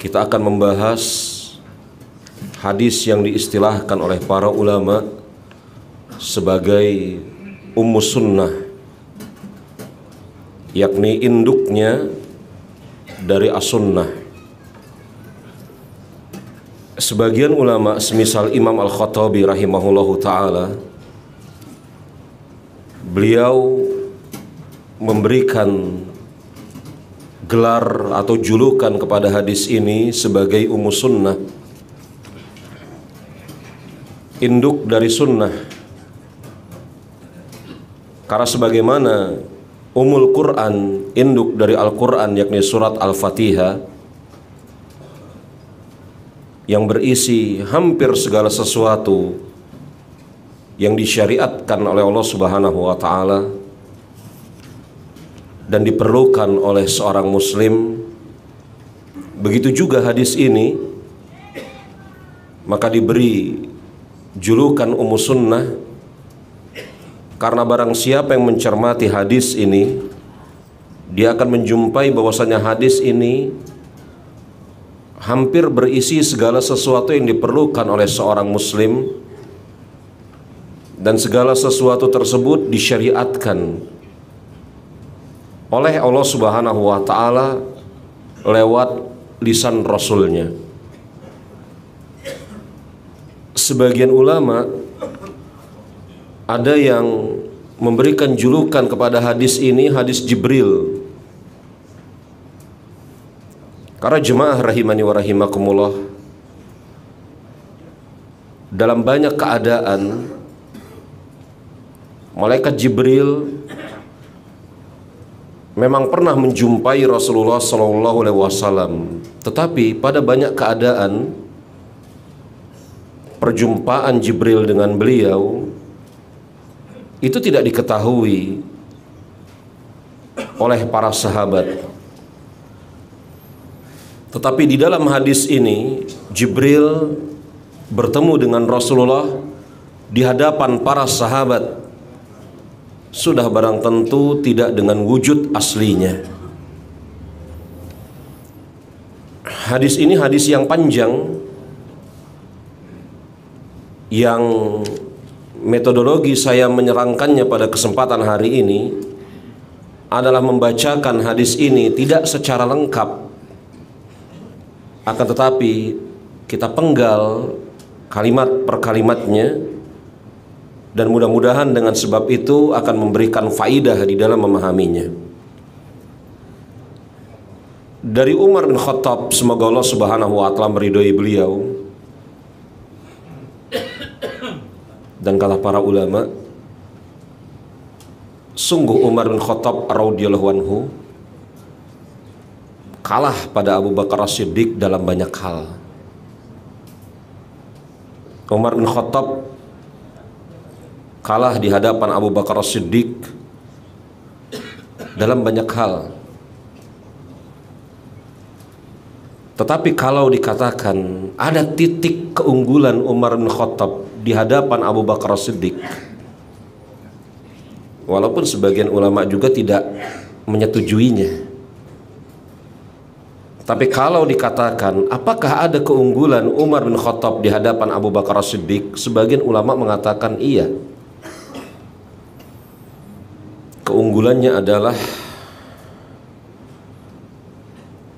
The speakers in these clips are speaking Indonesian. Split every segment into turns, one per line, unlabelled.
Kita akan membahas hadis yang diistilahkan oleh para ulama sebagai ummus sunnah, yakni induknya dari as-sunnah. Sebagian ulama semisal Imam Al-Khattabi rahimahullahu ta'ala, beliau memberikan gelar atau julukan kepada hadis ini sebagai ummus sunnah, induk dari sunnah. Karena sebagaimana Ummul Quran, induk dari Al-Quran, yakni surat Al-Fatihah, yang berisi hampir segala sesuatu yang disyariatkan oleh Allah Subhanahu wa ta'ala dan diperlukan oleh seorang muslim. Begitu juga hadis ini, maka diberi julukan ummus sunnah, karena barang siapa yang mencermati hadis ini, dia akan menjumpai bahwasanya hadis ini hampir berisi segala sesuatu yang diperlukan oleh seorang muslim, dan segala sesuatu tersebut disyariatkan oleh Allah Subhanahu wa ta'ala lewat lisan Rasulnya. Sebagian ulama ada yang memberikan julukan kepada hadis ini hadis Jibril. Karena jemaah rahimani wa rahimakumullah, dalam banyak keadaan malaikat Jibril memang pernah menjumpai Rasulullah SAW, tetapi pada banyak keadaan perjumpaan Jibril dengan beliau itu tidak diketahui oleh para sahabat. Tetapi di dalam hadis ini Jibril bertemu dengan Rasulullah di hadapan para sahabat, sudah barang tentu tidak dengan wujud aslinya. Hadis ini hadis yang panjang, yang metodologi saya menyerangkannya pada kesempatan hari ini adalah membacakan hadis ini tidak secara lengkap, akan tetapi kita penggal kalimat per kalimatnya, dan mudah-mudahan dengan sebab itu akan memberikan faidah di dalam memahaminya. Dari Umar bin Khattab, semoga Allah Subhanahu wa ta'ala meridhai beliau, dan kata para ulama, sungguh Umar bin Khattab radhiyallahu anhu kalah pada Abu Bakar As-Siddiq dalam banyak hal. Umar bin Khattab kalah di hadapan Abu Bakar As-Siddiq dalam banyak hal. Tetapi kalau dikatakan ada titik keunggulan Umar bin Khattab di hadapan Abu Bakar As-Siddiq, walaupun sebagian ulama juga tidak menyetujuinya, tapi kalau dikatakan apakah ada keunggulan Umar bin Khattab di hadapan Abu Bakar As-Siddiq, sebagian ulama mengatakan iya. Keunggulannya adalah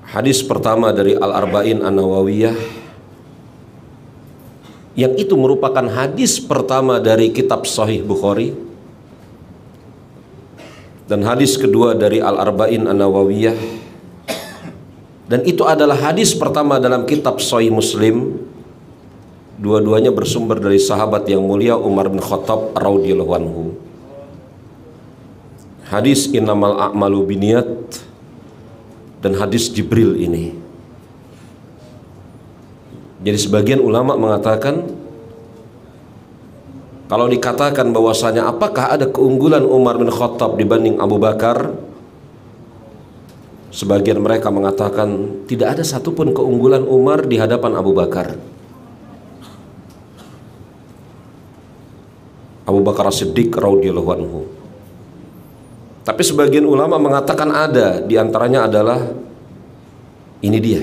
hadis pertama dari Al-Arba'in An-Nawawiyah, yang itu merupakan hadis pertama dari kitab Sahih Bukhari, dan hadis kedua dari Al-Arba'in An-Nawawiyah, dan itu adalah hadis pertama dalam kitab Sahih Muslim. Dua-duanya bersumber dari sahabat yang mulia Umar bin Khattab radhiyallahu anhu. Hadis innamal a'malu binniyat dan hadis Jibril ini. Jadi sebagian ulama mengatakan, kalau dikatakan bahwasanya apakah ada keunggulan Umar bin Khattab dibanding Abu Bakar, sebagian mereka mengatakan tidak ada satupun keunggulan Umar di hadapan Abu Bakar. Abu Bakar As-Siddiq radhiyallahu anhu. Tapi sebagian ulama mengatakan ada, di antaranya adalah ini dia.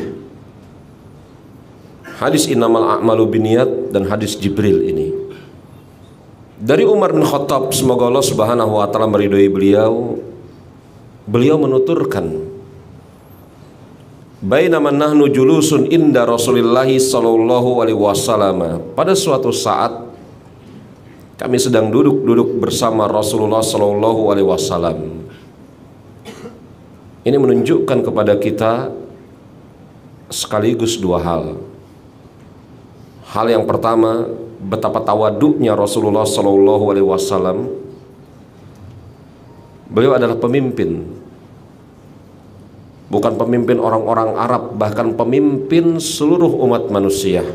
hadis innamal a'malu binniyat dan hadis Jibril ini. Dari Umar bin Khattab, semoga Allah Subhanahu wa taala meridhoi beliau. Beliau menuturkan, bainama nahnu julusun inda Rasulillah sallallahu alaihi wasallam. Pada suatu saat kami sedang duduk bersama Rasulullah sallallahu alaihi wasallam. Ini menunjukkan kepada kita sekaligus dua hal. Hal yang pertama, betapa tawaduknya Rasulullah sallallahu alaihi wasallam. Beliau adalah pemimpin, bukan pemimpin orang-orang Arab, bahkan pemimpin seluruh umat manusia.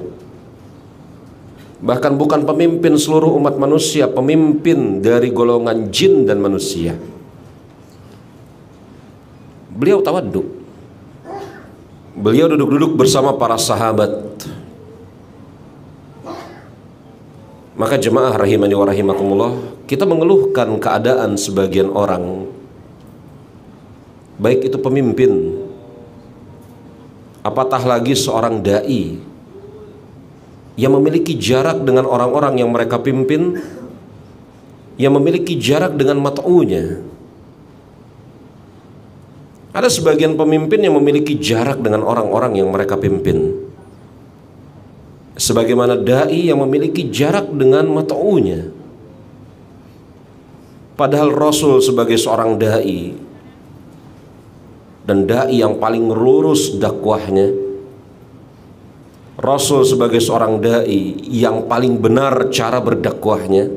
Bahkan bukan pemimpin seluruh umat manusia, pemimpin dari golongan jin dan manusia. Beliau tawaduk. Beliau duduk-duduk bersama para sahabat. Maka jemaah rahimani wa rahimakumullah, kita mengeluhkan keadaan sebagian orang, baik itu pemimpin, apatah lagi seorang dai yang memiliki jarak dengan orang-orang yang mereka pimpin, yang memiliki jarak dengan mat'unya. Ada sebagian pemimpin yang memiliki jarak dengan orang-orang yang mereka pimpin, sebagaimana dai yang memiliki jarak dengan mat'unya. Padahal Rasul sebagai seorang dai, dan dai yang paling lurus dakwahnya, Rasul sebagai seorang dai yang paling benar cara berdakwahnya,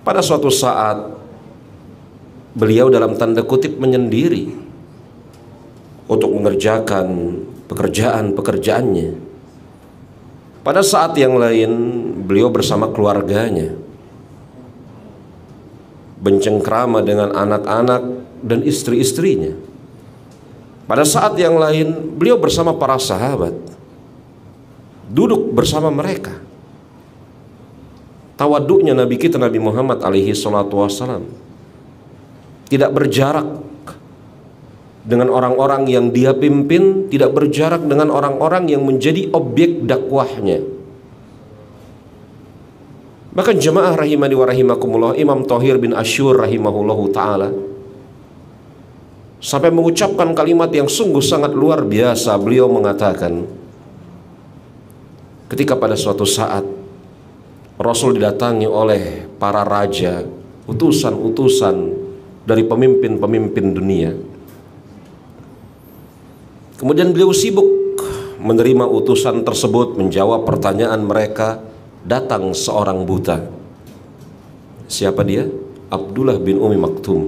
pada suatu saat beliau dalam tanda kutip menyendiri untuk mengerjakan pekerjaan-pekerjaannya. Pada saat yang lain beliau bersama keluarganya, bencengkrama dengan anak-anak dan istri-istrinya. Pada saat yang lain beliau bersama para sahabat, duduk bersama mereka. Tawaduknya Nabi kita Nabi Muhammad alaihi salatu wassalam, tidak berjarak dengan orang-orang yang dia pimpin, tidak berjarak dengan orang-orang yang menjadi objek dakwahnya. Bahkan jemaah rahimani wa rahimakumullah, Imam Thahir bin Asyur rahimahullahu ta'ala sampai mengucapkan kalimat yang sungguh sangat luar biasa. Beliau mengatakan, ketika pada suatu saat Rasul didatangi oleh para raja, utusan-utusan dari pemimpin-pemimpin dunia. Kemudian beliau sibuk menerima utusan tersebut, menjawab pertanyaan mereka. Datang seorang buta. Siapa dia? Abdullah bin Umi Maktum.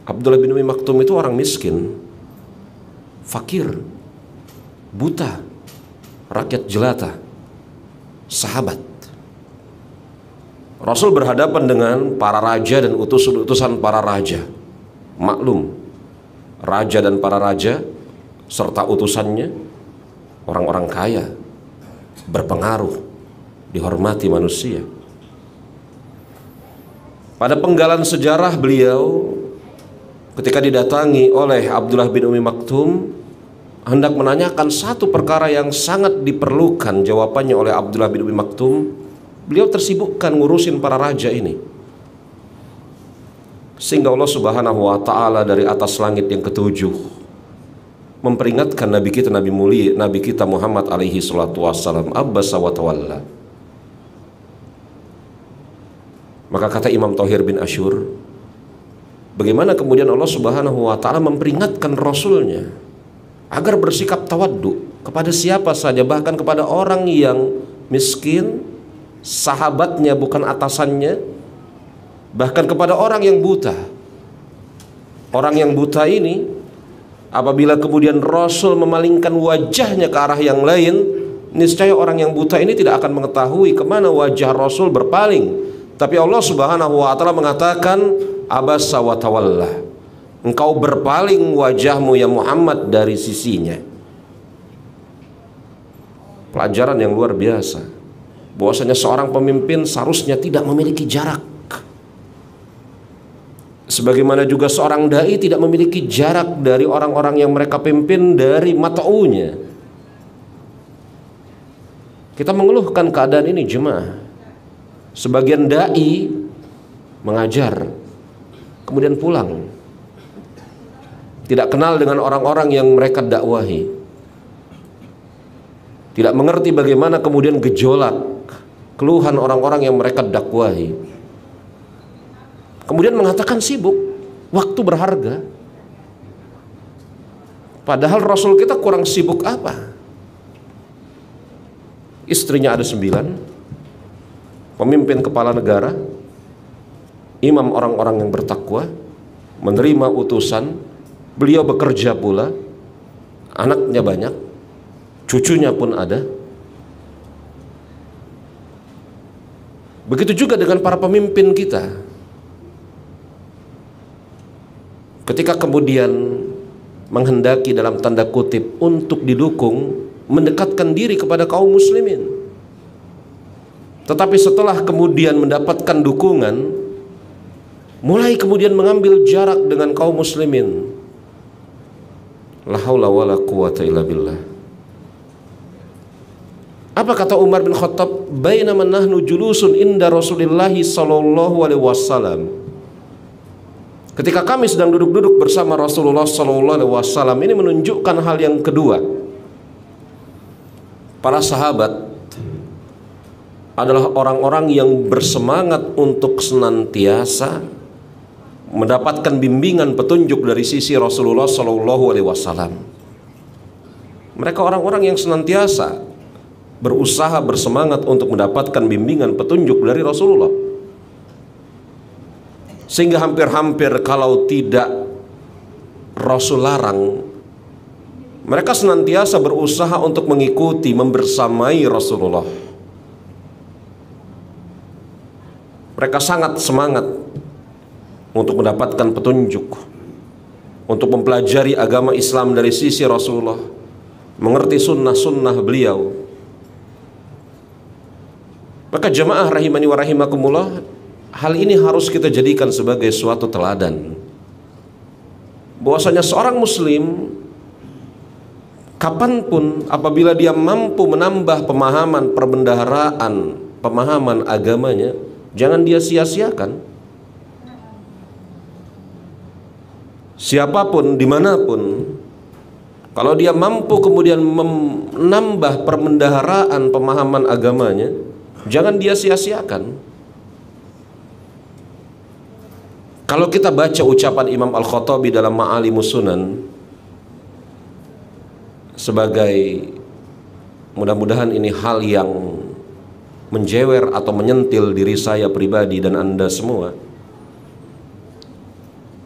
Abdullah bin Umi Maktum itu orang miskin, fakir, buta, rakyat jelata, sahabat. Rasul berhadapan dengan para raja dan utusan para raja. Maklum, raja dan para raja serta utusannya orang-orang kaya, berpengaruh, dihormati manusia. Pada penggalan sejarah beliau, ketika didatangi oleh Abdullah bin Umi Maktum, hendak menanyakan satu perkara yang sangat diperlukan jawabannya oleh Abdullah bin Umi Maktum. Beliau tersibukkan ngurusin para raja ini, sehingga Allah Subhanahu wa ta'ala dari atas langit yang ketujuh memperingatkan Nabi kita Nabi mulia, Nabi kita Muhammad alaihi salatu wassalam, abbasa wa tawalla. Maka kata Imam Thahir bin Asyur, bagaimana kemudian Allah Subhanahu wa ta'ala memperingatkan Rasulnya agar bersikap tawaddu kepada siapa saja, bahkan kepada orang yang miskin, sahabatnya bukan atasannya, bahkan kepada orang yang buta. Orang yang buta ini, apabila kemudian Rasul memalingkan wajahnya ke arah yang lain, niscaya orang yang buta ini tidak akan mengetahui kemana wajah Rasul berpaling. Tapi Allah Subhanahu wa ta'ala mengatakan, abasa wa tawalla, engkau berpaling wajahmu ya Muhammad dari sisinya. Pelajaran yang luar biasa, bahwasanya seorang pemimpin seharusnya tidak memiliki jarak. Sebagaimana juga seorang dai tidak memiliki jarak dari orang-orang yang mereka pimpin dari mata'unya. Kita mengeluhkan keadaan ini jemaah. Sebagian dai mengajar, kemudian pulang, tidak kenal dengan orang-orang yang mereka dakwahi, tidak mengerti bagaimana kemudian gejolak keluhan orang-orang yang mereka dakwahi, kemudian mengatakan sibuk, waktu berharga. Padahal Rasul kita kurang sibuk apa? Istrinya ada 9, pemimpin kepala negara, imam orang-orang yang bertakwa, menerima utusan, beliau bekerja pula, anaknya banyak, cucunya pun ada. Begitu juga dengan para pemimpin kita. Ketika kemudian menghendaki dalam tanda kutip untuk didukung, mendekatkan diri kepada kaum muslimin, tetapi setelah kemudian mendapatkan dukungan, mulai kemudian mengambil jarak dengan kaum muslimin. La haula wala quwata illa billah. Apa kata Umar bin Khattab? Bainama nahnu julusun inda Rasulillah sallallahu alaihi wasallam. Ketika kami sedang duduk-duduk bersama Rasulullah sallallahu alaihi wasallam, ini menunjukkan hal yang kedua. Para sahabat adalah orang-orang yang bersemangat untuk senantiasa mendapatkan bimbingan petunjuk dari sisi Rasulullah sallallahu alaihi wasallam. Mereka orang-orang yang senantiasa berusaha bersemangat untuk mendapatkan bimbingan petunjuk dari Rasulullah. Sehingga hampir-hampir kalau tidak Rasul larang, mereka senantiasa berusaha untuk mengikuti, membersamai Rasulullah. Mereka sangat semangat untuk mendapatkan petunjuk, untuk mempelajari agama Islam dari sisi Rasulullah, mengerti sunnah-sunnah beliau. Maka jemaah rahimani wa rahimakumullah, hal ini harus kita jadikan sebagai suatu teladan, bahwasanya seorang muslim kapanpun apabila dia mampu menambah pemahaman perbendaharaan, pemahaman agamanya, jangan dia sia-siakan. Siapapun, dimanapun, kalau dia mampu kemudian menambah perbendaharaan pemahaman agamanya, jangan dia sia-siakan. Kalau kita baca ucapan Imam Al-Khattabi dalam Ma'alimus Sunan, sebagai, mudah-mudahan ini hal yang menjewer atau menyentil diri saya pribadi dan Anda semua.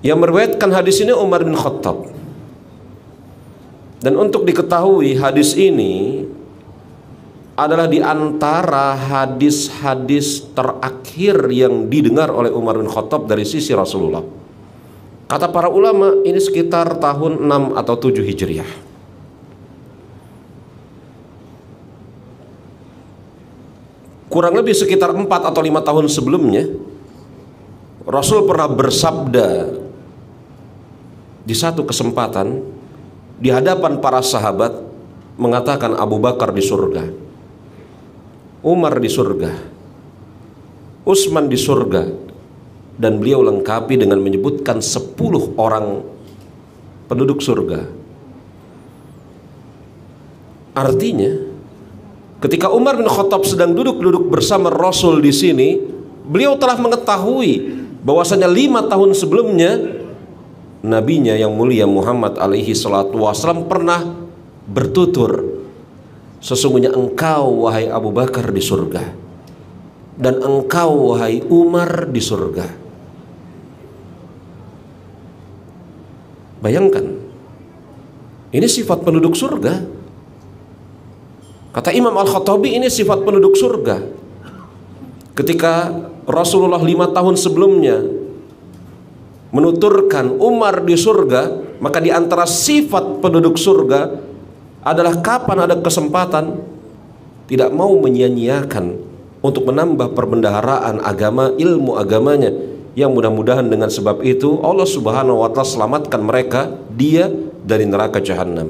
Yang meriwayatkan hadis ini Umar bin Khattab. Dan untuk diketahui, hadis ini adalah di antara hadis-hadis terakhir yang didengar oleh Umar bin Khattab dari sisi Rasulullah. Kata para ulama, ini sekitar tahun 6 atau 7 Hijriah. Kurang lebih sekitar 4 atau 5 tahun sebelumnya, Rasul pernah bersabda di satu kesempatan di hadapan para sahabat, mengatakan Abu Bakar di surga, Umar di surga, Utsman di surga, dan beliau lengkapi dengan menyebutkan 10 orang penduduk surga. Artinya, ketika Umar bin Khattab sedang duduk-duduk bersama Rasul di sini, beliau telah mengetahui bahwasanya 5 tahun sebelumnya nabinya yang mulia Muhammad alaihi salatu wasallam pernah bertutur, sesungguhnya engkau wahai Abu Bakar di surga, dan engkau wahai Umar di surga. Bayangkan, ini sifat penduduk surga. Kata Imam Al-Khattabi, ini sifat penduduk surga. Ketika Rasulullah 5 tahun sebelumnya menuturkan Umar di surga, maka di antara sifat penduduk surga adalah kapan ada kesempatan tidak mau menyia-nyiakan untuk menambah perbendaharaan agama, ilmu agamanya, yang mudah-mudahan dengan sebab itu Allah Subhanahu wa Ta'ala selamatkan mereka, dia dari neraka jahanam.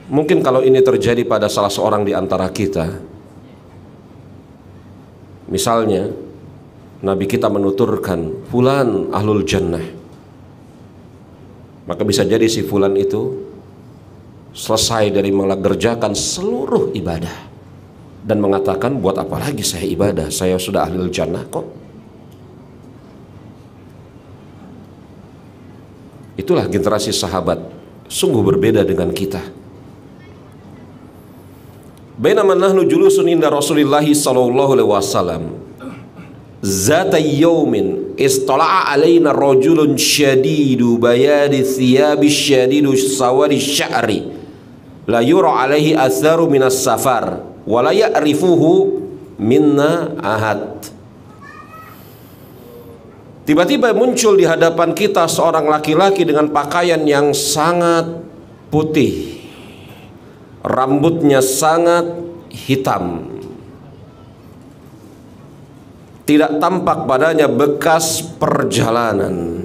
Mungkin kalau ini terjadi pada salah seorang di antara kita, misalnya Nabi kita menuturkan fulan ahlul jannah, maka bisa jadi si fulan itu selesai dari mengerjakan seluruh ibadah dan mengatakan, buat apa lagi saya ibadah, saya sudah ahlul jannah kok. Itulah generasi sahabat, sungguh berbeda dengan kita. Bainama nahnu julusun inda Rasulillahi sallallahu alaihi wasallam zata yaumin istala'a alaina rajulun syadidu bayadi thiyabi syadidu sawadi sya'ri la yura alaihi atharu minas safar wa la ya'rifuhu minna ahad. Tiba-tiba muncul di hadapan kita seorang laki-laki dengan pakaian yang sangat putih, rambutnya sangat hitam, tidak tampak padanya bekas perjalanan.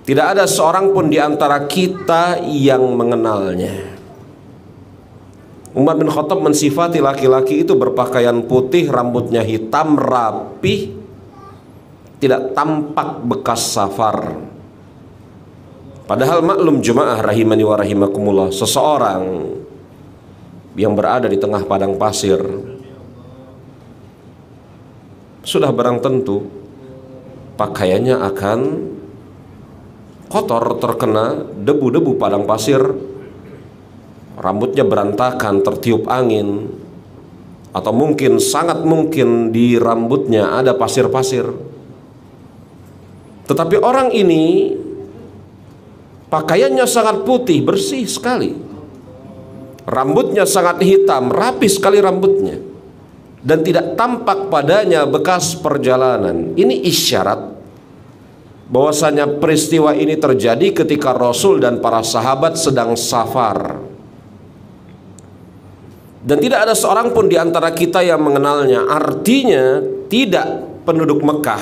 Tidak ada seorang pun di antara kita yang mengenalnya. Umar bin Khattab mensifati laki-laki itu berpakaian putih, rambutnya hitam, rapih, tidak tampak bekas safar. Padahal maklum jemaah rahimani wa rahimakumullah, seseorang yang berada di tengah padang pasir sudah barang tentu pakaiannya akan kotor, terkena debu-debu padang pasir, rambutnya berantakan, tertiup angin, atau mungkin sangat mungkin di rambutnya ada pasir-pasir. Tetapi orang ini pakaiannya sangat putih, bersih sekali, rambutnya sangat hitam, rapi sekali rambutnya, dan tidak tampak padanya bekas perjalanan. Ini isyarat bahwasanya peristiwa ini terjadi ketika Rasul dan para sahabat sedang safar, dan tidak ada seorang pun di antara kita yang mengenalnya. Artinya tidak penduduk Mekah,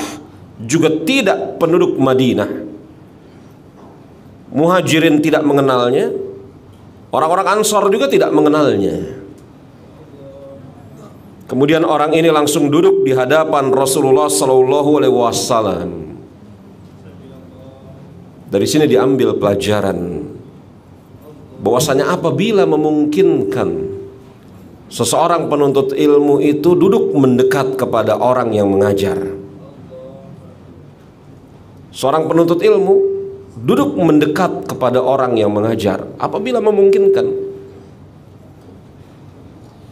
juga tidak penduduk Madinah. Muhajirin tidak mengenalnya, orang-orang Ansor juga tidak mengenalnya. Kemudian orang ini langsung duduk di hadapan Rasulullah Sallallahu Alaihi Wasallam. Dari sini diambil pelajaran bahwasanya apabila memungkinkan seseorang penuntut ilmu itu duduk mendekat kepada orang yang mengajar, seorang penuntut ilmu duduk mendekat kepada orang yang mengajar apabila memungkinkan.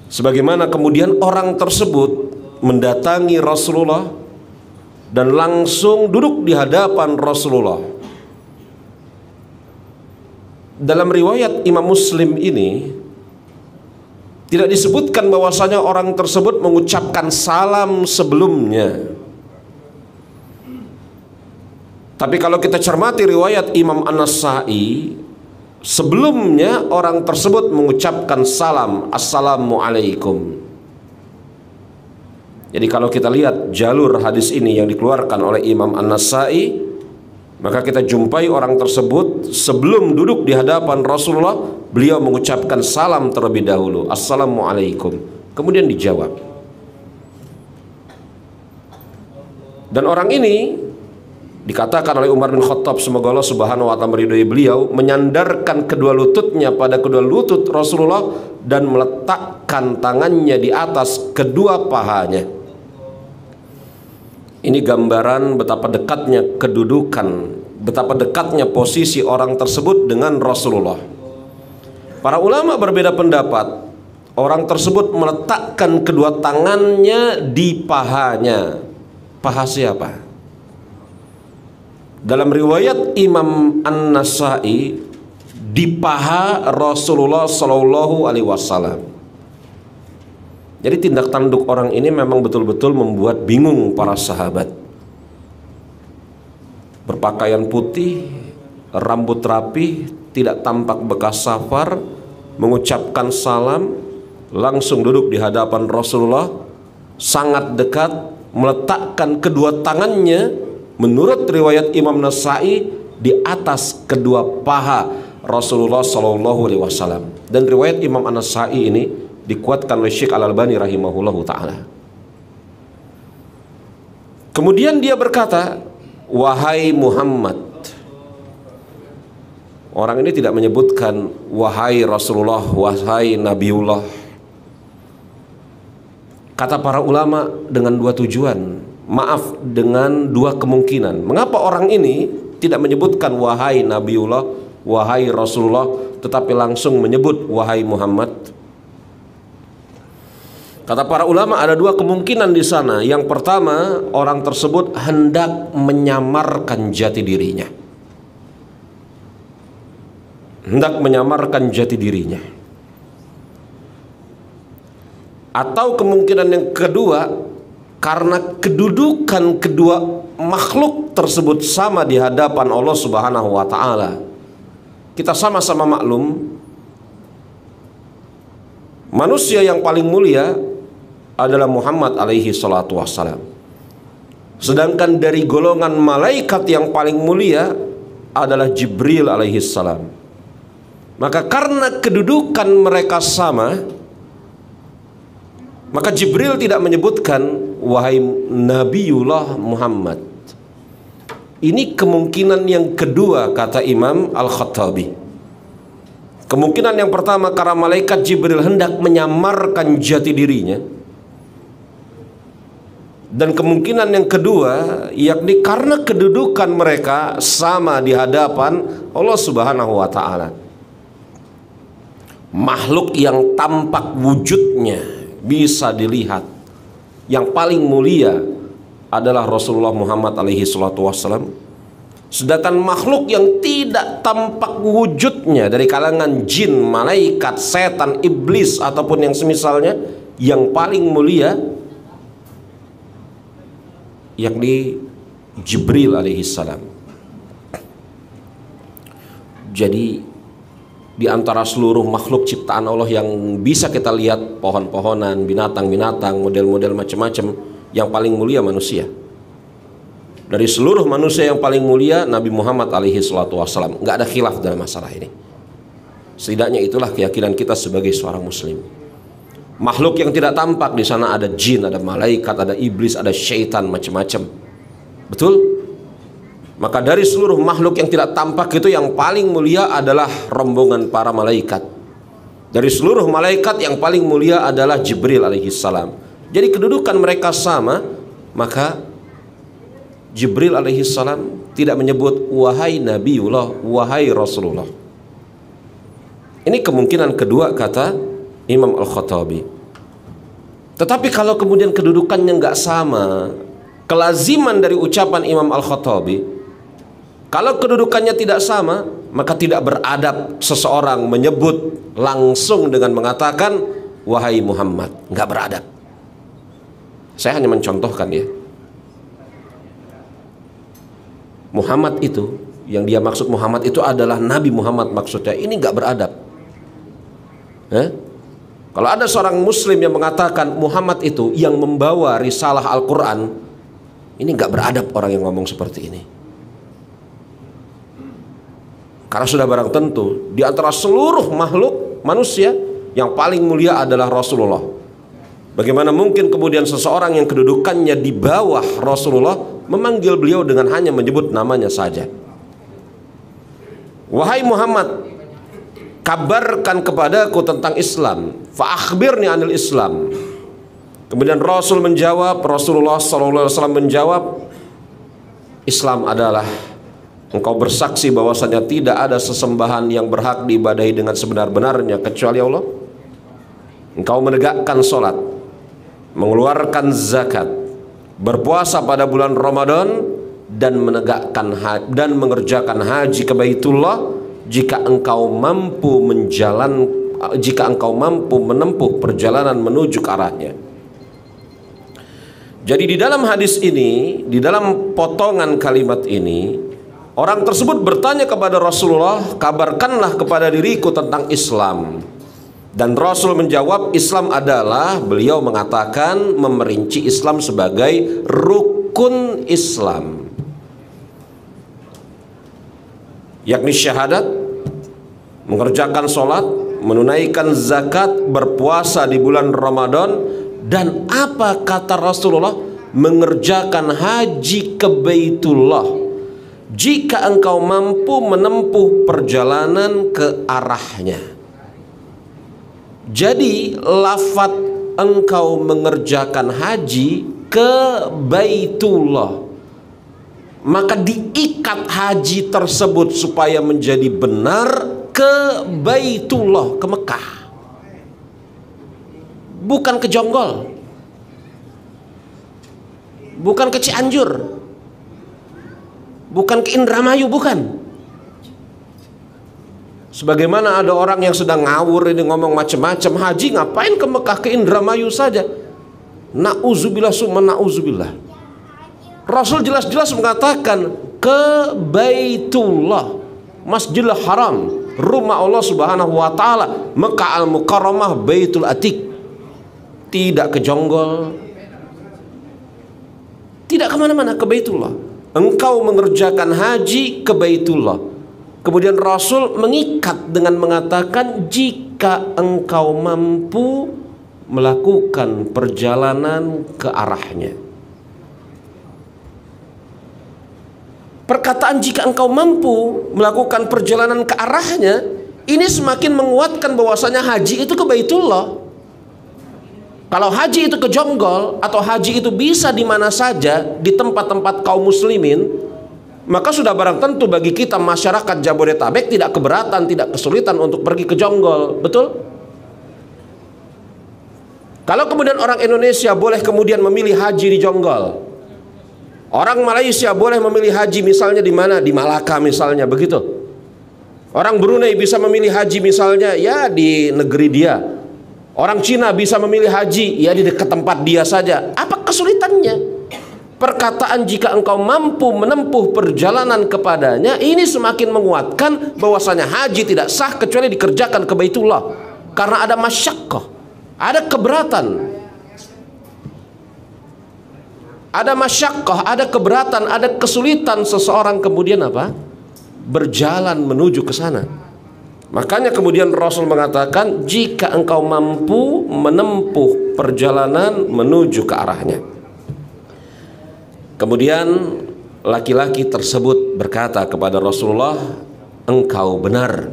Sebagaimana kemudian orang tersebut mendatangi Rasulullah dan langsung duduk di hadapan Rasulullah. Dalam riwayat Imam Muslim ini tidak disebutkan bahwasanya orang tersebut mengucapkan salam sebelumnya. Tapi kalau kita cermati riwayat Imam An-Nasa'i, sebelumnya orang tersebut mengucapkan salam, assalamualaikum. Jadi kalau kita lihat jalur hadis ini yang dikeluarkan oleh Imam An-Nasa'i, maka kita jumpai orang tersebut sebelum duduk di hadapan Rasulullah, beliau mengucapkan salam terlebih dahulu, assalamualaikum, kemudian dijawab. Dan orang ini dikatakan oleh Umar bin Khattab, semoga Allah Subhanahu wa Ta'ala meridhai beliau, menyandarkan kedua lututnya pada kedua lutut Rasulullah dan meletakkan tangannya di atas kedua pahanya. Ini gambaran betapa dekatnya kedudukan, betapa dekatnya posisi orang tersebut dengan Rasulullah. Para ulama berbeda pendapat. Orang tersebut meletakkan kedua tangannya di pahanya. Paha siapa? Dalam riwayat Imam An-Nasa'i, di paha Rasulullah Sallallahu Alaihi Wasallam. Jadi tindak tanduk orang ini memang betul-betul membuat bingung para sahabat. Berpakaian putih, rambut rapi, tidak tampak bekas safar, mengucapkan salam, langsung duduk di hadapan Rasulullah, sangat dekat, meletakkan kedua tangannya menurut riwayat Imam Nasai di atas kedua paha Rasulullah Shallallahu Alaihi Wasallam. Dan riwayat Imam An-Nasai ini dikuatkan oleh Syekh Al-Albani rahimahullahu taala. Kemudian dia berkata, wahai Muhammad. Orang ini tidak menyebutkan wahai Rasulullah, wahai Nabiullah. Kata para ulama dengan dua tujuan, maaf, dengan dua kemungkinan. Mengapa orang ini tidak menyebutkan wahai Nabiullah, wahai Rasulullah, tetapi langsung menyebut wahai Muhammad? Kata para ulama ada dua kemungkinan di sana. Yang pertama, orang tersebut hendak menyamarkan jati dirinya. Hendak menyamarkan jati dirinya. Atau kemungkinan yang kedua, karena kedudukan kedua makhluk tersebut sama di hadapan Allah Subhanahu wa taala. Kita sama-sama maklum, manusia yang paling mulia adalah Muhammad alaihi salatu wassalam. Sedangkan dari golongan malaikat yang paling mulia adalah Jibril alaihi salam. Maka karena kedudukan mereka sama, maka Jibril tidak menyebutkan wahai Nabiullah Muhammad. Ini kemungkinan yang kedua, kata Imam Al-Khattabi. Kemungkinan yang pertama karena malaikat Jibril hendak menyamarkan jati dirinya. Dan kemungkinan yang kedua, yakni karena kedudukan mereka sama di hadapan Allah Subhanahu wa taala. Makhluk yang tampak wujudnya bisa dilihat, yang paling mulia adalah Rasulullah Muhammad alaihi salatu wassalam. Sedangkan makhluk yang tidak tampak wujudnya dari kalangan jin, malaikat, setan, iblis ataupun yang semisalnya, yang paling mulia yakni Jibril alaihi salam. Jadi di antara seluruh makhluk ciptaan Allah yang bisa kita lihat, pohon-pohonan, binatang-binatang, model-model macam-macam, yang paling mulia manusia. Dari seluruh manusia yang paling mulia Nabi Muhammad alaihi salatu wassalam. Nggak ada khilaf dalam masalah ini. Setidaknya itulah keyakinan kita sebagai seorang muslim. Makhluk yang tidak tampak di sana ada jin, ada malaikat, ada iblis, ada syaitan, macam-macam. Betul? Maka dari seluruh makhluk yang tidak tampak itu yang paling mulia adalah rombongan para malaikat. Dari seluruh malaikat yang paling mulia adalah Jibril alaihi salam. Jadi kedudukan mereka sama, maka Jibril alaihi salam tidak menyebut wahai Nabiullah, wahai Rasulullah. Ini kemungkinan kedua, kata Imam Al-Khattabi. Tetapi kalau kemudian kedudukannya nggak sama, kelaziman dari ucapan Imam Al-Khattabi, kalau kedudukannya tidak sama, maka tidak beradab seseorang menyebut langsung dengan mengatakan wahai Muhammad. Nggak beradab. Saya hanya mencontohkan ya. Muhammad itu, yang dia maksud Muhammad itu adalah Nabi Muhammad maksudnya. Ini nggak beradab. Kalau ada seorang muslim yang mengatakan Muhammad itu yang membawa risalah Al-Quran, ini nggak beradab orang yang ngomong seperti ini. Karena sudah barang tentu di antara seluruh makhluk manusia yang paling mulia adalah Rasulullah. Bagaimana mungkin kemudian seseorang yang kedudukannya di bawah Rasulullah memanggil beliau dengan hanya menyebut namanya saja. Wahai Muhammad, kabarkan kepadaku tentang Islam. Fa akhbirni anil Islam. Kemudian Rasul menjawab, Rasulullah SAW menjawab, Islam adalah engkau bersaksi bahwasanya tidak ada sesembahan yang berhak diibadahi dengan sebenar-benarnya kecuali Allah. Engkau menegakkan sholat, mengeluarkan zakat, berpuasa pada bulan Ramadan, dan menegakkan dan mengerjakan haji ke Baitullah jika engkau mampu menempuh perjalanan menuju ke arahnya. Jadi di dalam hadis ini, di dalam potongan kalimat ini, orang tersebut bertanya kepada Rasulullah, kabarkanlah kepada diriku tentang Islam. Dan Rasul menjawab, Islam adalah, beliau mengatakan, memerinci Islam sebagai rukun Islam, yakni syahadat, mengerjakan sholat, menunaikan zakat, berpuasa di bulan Ramadan, dan apa kata Rasulullah? Mengerjakan haji ke Baitullah jika engkau mampu menempuh perjalanan ke arahnya. Jadi lafaz engkau mengerjakan haji ke Baitullah, maka diikat haji tersebut supaya menjadi benar ke Baitullah, ke Mekah, bukan ke Jonggol, bukan ke Cianjur, bukan ke Indramayu, bukan. Sebagaimana ada orang yang sedang ngawur ini ngomong macam-macam, haji ngapain ke Mekah, ke Indramayu saja. Na'udzubillah summa na'udzubillah. Rasul jelas-jelas mengatakan ke Baitullah, Masjidil Haram, rumah Allah Subhanahu wa taala, Mekah Al-Mukarramah, Baitul Atiq. Tidak ke Jonggol, tidak kemana-mana, ke Baitullah. Engkau mengerjakan haji ke Baitullah. Kemudian Rasul mengikat dengan mengatakan, jika engkau mampu melakukan perjalanan ke arahnya. Perkataan jika engkau mampu melakukan perjalanan ke arahnya, ini semakin menguatkan bahwasanya haji itu ke Baitullah. Kalau haji itu ke Jonggol atau haji itu bisa di mana saja di tempat-tempat kaum muslimin, maka sudah barang tentu bagi kita masyarakat Jabodetabek tidak keberatan, tidak kesulitan untuk pergi ke Jonggol, betul? Kalau kemudian orang Indonesia boleh kemudian memilih haji di Jonggol, orang Malaysia boleh memilih haji misalnya di mana? Di Malaka misalnya, begitu. Orang Brunei bisa memilih haji misalnya ya di negeri dia. Orang Cina bisa memilih haji ya di dekat tempat dia saja. Apa kesulitannya? Perkataan jika engkau mampu menempuh perjalanan kepadanya, ini semakin menguatkan bahwasanya haji tidak sah kecuali dikerjakan ke Baitullah, karena ada masyaqqah, ada keberatan, ada masyaqqah, ada keberatan, ada kesulitan seseorang kemudian apa? Berjalan menuju ke sana. Makanya kemudian Rasul mengatakan, jika engkau mampu menempuh perjalanan menuju ke arahnya. Kemudian laki-laki tersebut berkata kepada Rasulullah, engkau benar.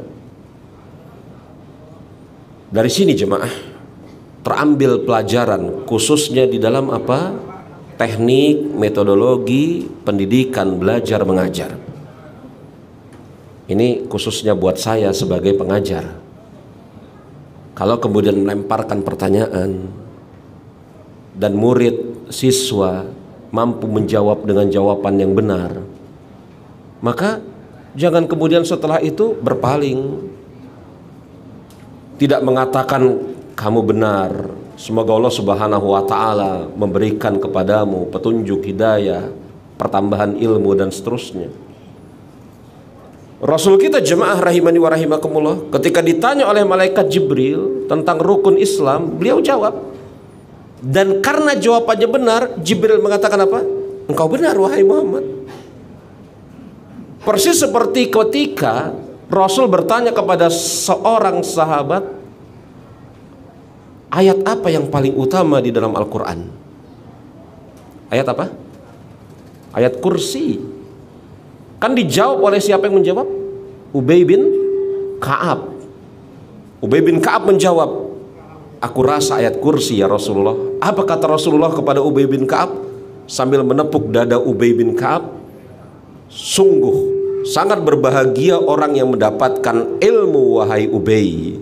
Dari sini jemaah terambil pelajaran khususnya di dalam apa? Teknik, metodologi pendidikan belajar mengajar. Ini khususnya buat saya sebagai pengajar. Kalau kemudian melemparkan pertanyaan dan murid, siswa mampu menjawab dengan jawaban yang benar, maka jangan kemudian setelah itu berpaling, tidak mengatakan kamu benar, semoga Allah Subhanahu wa taala memberikan kepadamu petunjuk, hidayah, pertambahan ilmu dan seterusnya. Rasul kita jemaah rahimani wa rahimakumullah, ketika ditanya oleh malaikat Jibril tentang rukun Islam, beliau jawab. Dan karena jawabannya benar, Jibril mengatakan apa? Engkau benar wahai Muhammad. Persis seperti ketika Rasul bertanya kepada seorang sahabat, ayat apa yang paling utama di dalam Al-Quran? Ayat apa? Ayat kursi. Kan dijawab oleh siapa yang menjawab? Ubay bin Ka'ab. Ubay bin Ka'ab menjawab, aku rasa ayat kursi ya Rasulullah. Apa kata Rasulullah kepada Ubay bin Ka'ab sambil menepuk dada Ubay bin Ka'ab? Sungguh sangat berbahagia orang yang mendapatkan ilmu wahai Ubay.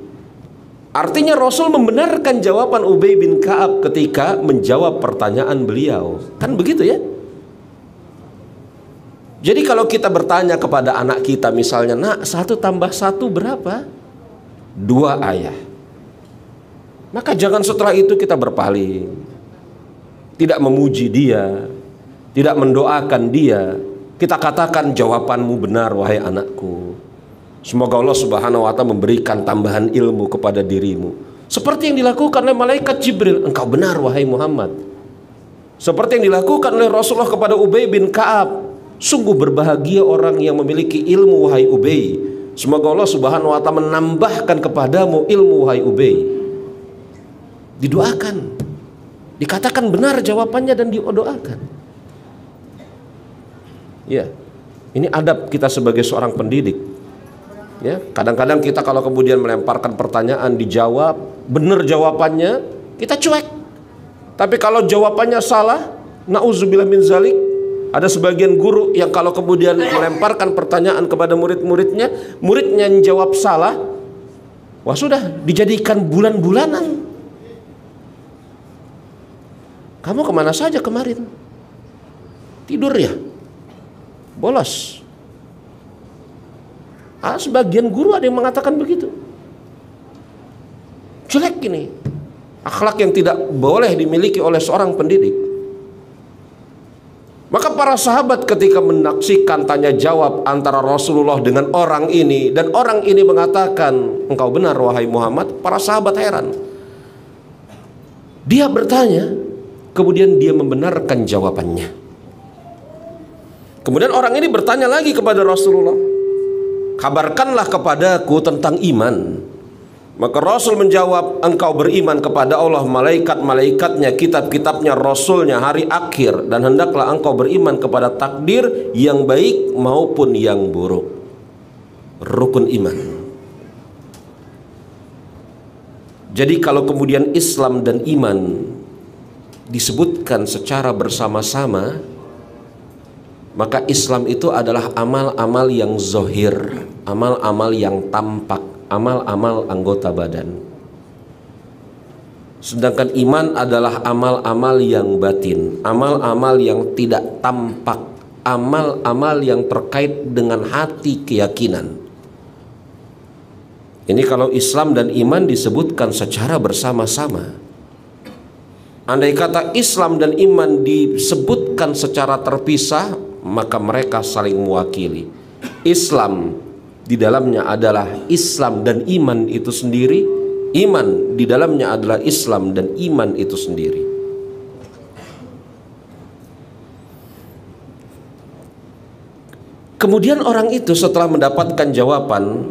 Artinya Rasul membenarkan jawaban Ubay bin Ka'ab ketika menjawab pertanyaan beliau. Kan begitu ya? Jadi kalau kita bertanya kepada anak kita misalnya, nak 1 tambah 1 berapa? 2 ayah. Maka jangan setelah itu kita berpaling, tidak memuji dia, tidak mendoakan dia. Kita katakan jawabanmu benar wahai anakku. Semoga Allah Subhanahu wa Ta'ala memberikan tambahan ilmu kepada dirimu, seperti yang dilakukan oleh malaikat Jibril. Engkau benar wahai Muhammad. Seperti yang dilakukan oleh Rasulullah kepada Ubay bin Ka'ab. Sungguh berbahagia orang yang memiliki ilmu wahai Ubay. Semoga Allah Subhanahu wa Ta'ala menambahkan kepadamu ilmu wahai Ubay. Didoakan, dikatakan benar jawabannya dan didoakan. Ya, ini adab kita sebagai seorang pendidik. Ya, kadang-kadang kita kalau kemudian melemparkan pertanyaan, dijawab benar jawabannya, kita cuek. Tapi kalau jawabannya salah, nauzubillah min zalik. Ada sebagian guru yang kalau kemudian melemparkan pertanyaan kepada murid-muridnya, muridnya yang jawab salah, wah sudah dijadikan bulan-bulanan. Kamu kemana saja kemarin? Tidur ya? Bolos. Sebagian guru ada yang mengatakan begitu. Jelek ini. Akhlak yang tidak boleh dimiliki oleh seorang pendidik. Maka para sahabat ketika menyaksikan tanya jawab antara Rasulullah dengan orang ini, dan orang ini mengatakan engkau benar wahai Muhammad, para sahabat heran. Dia bertanya, kemudian dia membenarkan jawabannya. Kemudian orang ini bertanya lagi kepada Rasulullah, kabarkanlah kepadaku tentang iman. Maka Rasul menjawab, engkau beriman kepada Allah, malaikat-malaikatnya, kitab-kitabnya, Rasulnya, hari akhir, dan hendaklah engkau beriman kepada takdir yang baik maupun yang buruk. Rukun iman. Jadi kalau kemudian Islam dan iman disebutkan secara bersama-sama, maka Islam itu adalah amal-amal yang zohir, amal-amal yang tampak, amal-amal anggota badan. Sedangkan iman adalah amal-amal yang batin, amal-amal yang tidak tampak, amal-amal yang terkait dengan hati, keyakinan. Ini kalau Islam dan iman disebutkan secara bersama-sama. Andai kata Islam dan iman disebutkan secara terpisah, maka mereka saling mewakili. Islam di dalamnya adalah Islam dan iman itu sendiri, iman di dalamnya adalah Islam dan iman itu sendiri. Kemudian orang itu setelah mendapatkan jawaban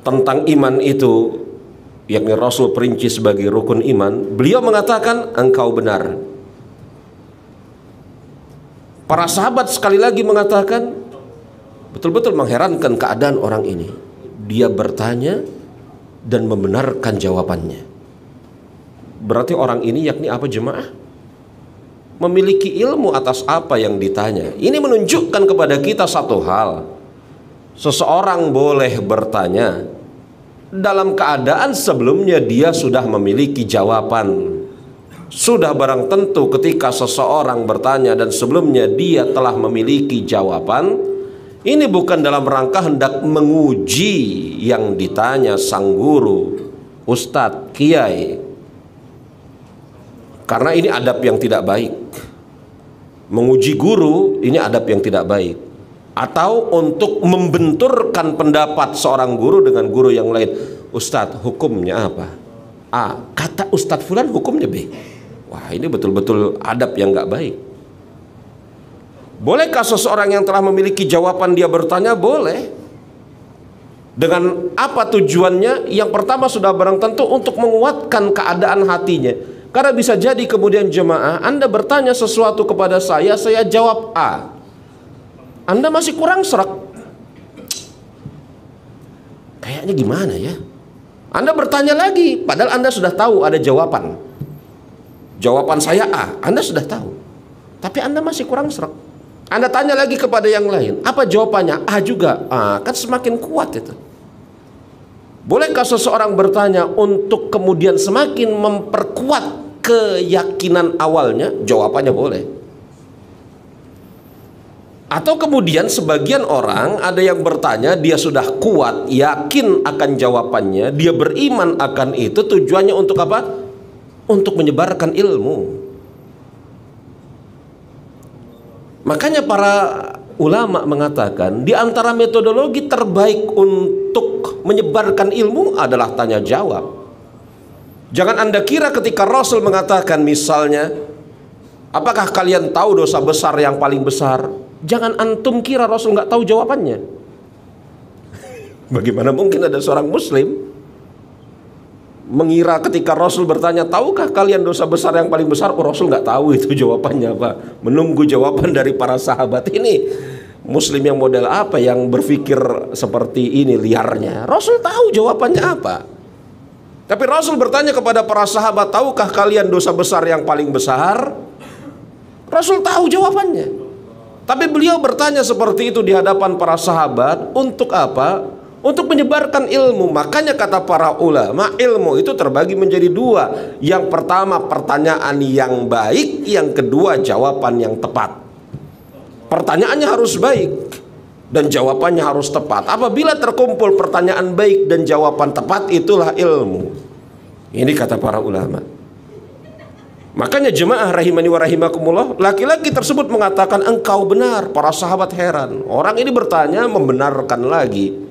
tentang iman itu, yakni Rasul perinci sebagai rukun iman, beliau mengatakan engkau benar. Para sahabat sekali lagi mengatakan, betul-betul mengherankan keadaan orang ini. Dia bertanya dan membenarkan jawabannya. Berarti orang ini yakni apa jemaah? Memiliki ilmu atas apa yang ditanya. Ini menunjukkan kepada kita satu hal. Seseorang boleh bertanya dalam keadaan sebelumnya dia sudah memiliki jawaban. Sudah barang tentu ketika seseorang bertanya dan sebelumnya dia telah memiliki jawaban, ini bukan dalam rangka hendak menguji yang ditanya sang guru, ustadz, kiai. Karena ini adab yang tidak baik. Menguji guru ini adab yang tidak baik. Atau untuk membenturkan pendapat seorang guru dengan guru yang lain. Ustadz, hukumnya apa? A. Kata ustadz fulan hukumnya B. Wah, ini betul-betul adab yang nggak baik. Bolehkah seseorang yang telah memiliki jawaban dia bertanya? Boleh. Dengan apa tujuannya? Yang pertama sudah barang tentu untuk menguatkan keadaan hatinya. Karena bisa jadi kemudian jemaah, Anda bertanya sesuatu kepada saya jawab A. Anda masih kurang serak. Kayaknya gimana ya? Anda bertanya lagi, padahal Anda sudah tahu ada jawaban. Jawaban saya A, Anda sudah tahu. Tapi Anda masih kurang serak. Anda tanya lagi kepada yang lain, apa jawabannya? A juga. Kan semakin kuat itu. Bolehkah seseorang bertanya untuk kemudian semakin memperkuat keyakinan awalnya? Jawabannya boleh. Atau kemudian sebagian orang ada yang bertanya, dia sudah kuat, yakin akan jawabannya, dia beriman akan itu, tujuannya untuk apa? Untuk menyebarkan ilmu. Makanya para ulama mengatakan di antara metodologi terbaik untuk menyebarkan ilmu adalah tanya jawab. Jangan Anda kira ketika Rasul mengatakan misalnya, apakah kalian tahu dosa besar yang paling besar? Jangan antum kira Rasul nggak tahu jawabannya. Bagaimana mungkin ada seorang muslim mengira ketika Rasul bertanya, tahukah kalian dosa besar yang paling besar? Oh, Rasul nggak tahu itu jawabannya apa. Menunggu jawaban dari para sahabat. Ini muslim yang model apa yang berpikir seperti ini liarnya? Rasul tahu jawabannya apa. Tapi Rasul bertanya kepada para sahabat, tahukah kalian dosa besar yang paling besar? Rasul tahu jawabannya. Tapi beliau bertanya seperti itu di hadapan para sahabat untuk apa? Untuk menyebarkan ilmu. Makanya kata para ulama, ilmu itu terbagi menjadi dua. Yang pertama pertanyaan yang baik, yang kedua jawaban yang tepat. Pertanyaannya harus baik dan jawabannya harus tepat. Apabila terkumpul pertanyaan baik dan jawaban tepat, itulah ilmu. Ini kata para ulama. Makanya jemaah rahimani wa rahimakumullah, laki-laki tersebut mengatakan engkau benar. Para sahabat heran. Orang ini bertanya membenarkan lagi.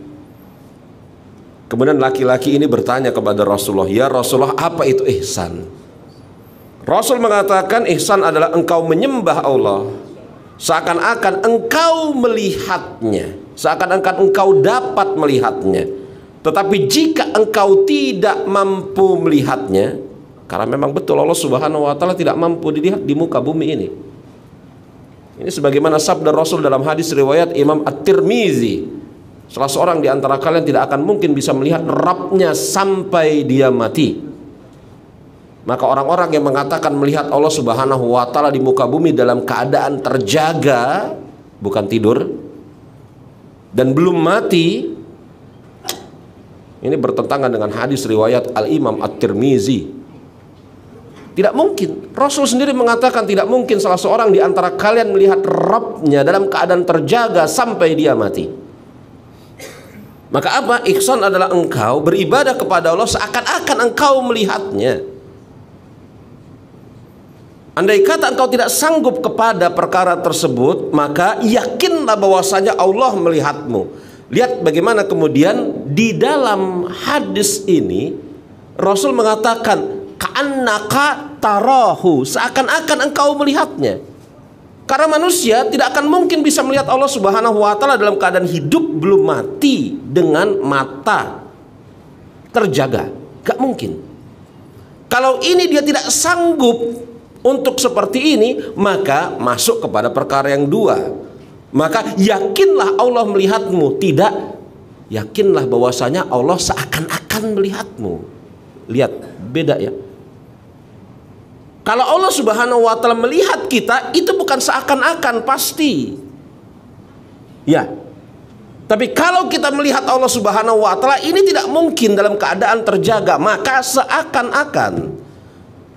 Kemudian laki-laki ini bertanya kepada Rasulullah, ya Rasulullah, apa itu ihsan? Rasul mengatakan ihsan adalah engkau menyembah Allah seakan-akan engkau melihatnya, seakan-akan engkau dapat melihatnya. Tetapi jika engkau tidak mampu melihatnya, karena memang betul Allah Subhanahu wa taala tidak mampu dilihat di muka bumi ini. Ini sebagaimana sabda Rasul dalam hadis riwayat Imam At-Tirmizi, salah seorang di antara kalian tidak akan mungkin bisa melihat Rabbnya sampai dia mati. Maka orang-orang yang mengatakan melihat Allah Subhanahu wa taala di muka bumi dalam keadaan terjaga, bukan tidur, dan belum mati, ini bertentangan dengan hadis riwayat Al-Imam At-Tirmizi. Tidak mungkin. Rasul sendiri mengatakan tidak mungkin salah seorang di antara kalian melihat Rabbnya dalam keadaan terjaga sampai dia mati. Maka apa? Ihsan adalah engkau beribadah kepada Allah seakan-akan engkau melihatnya. Andai kata engkau tidak sanggup kepada perkara tersebut, maka yakinlah bahwasanya Allah melihatmu. Lihat bagaimana kemudian di dalam hadis ini Rasul mengatakan ka'annaka tarahu, seakan-akan engkau melihatnya. Karena manusia tidak akan mungkin bisa melihat Allah Subhanahu wa taala dalam keadaan hidup belum mati dengan mata terjaga. Gak mungkin. Kalau ini dia tidak sanggup untuk seperti ini, maka masuk kepada perkara yang dua. Maka yakinlah Allah melihatmu. Tidak, yakinlah bahwasanya Allah seakan-akan melihatmu. Lihat, beda ya. Kalau Allah Subhanahu wa taala melihat kita, itu bukan seakan-akan, pasti. Ya. Tapi kalau kita melihat Allah Subhanahu wa taala, ini tidak mungkin dalam keadaan terjaga, maka seakan-akan.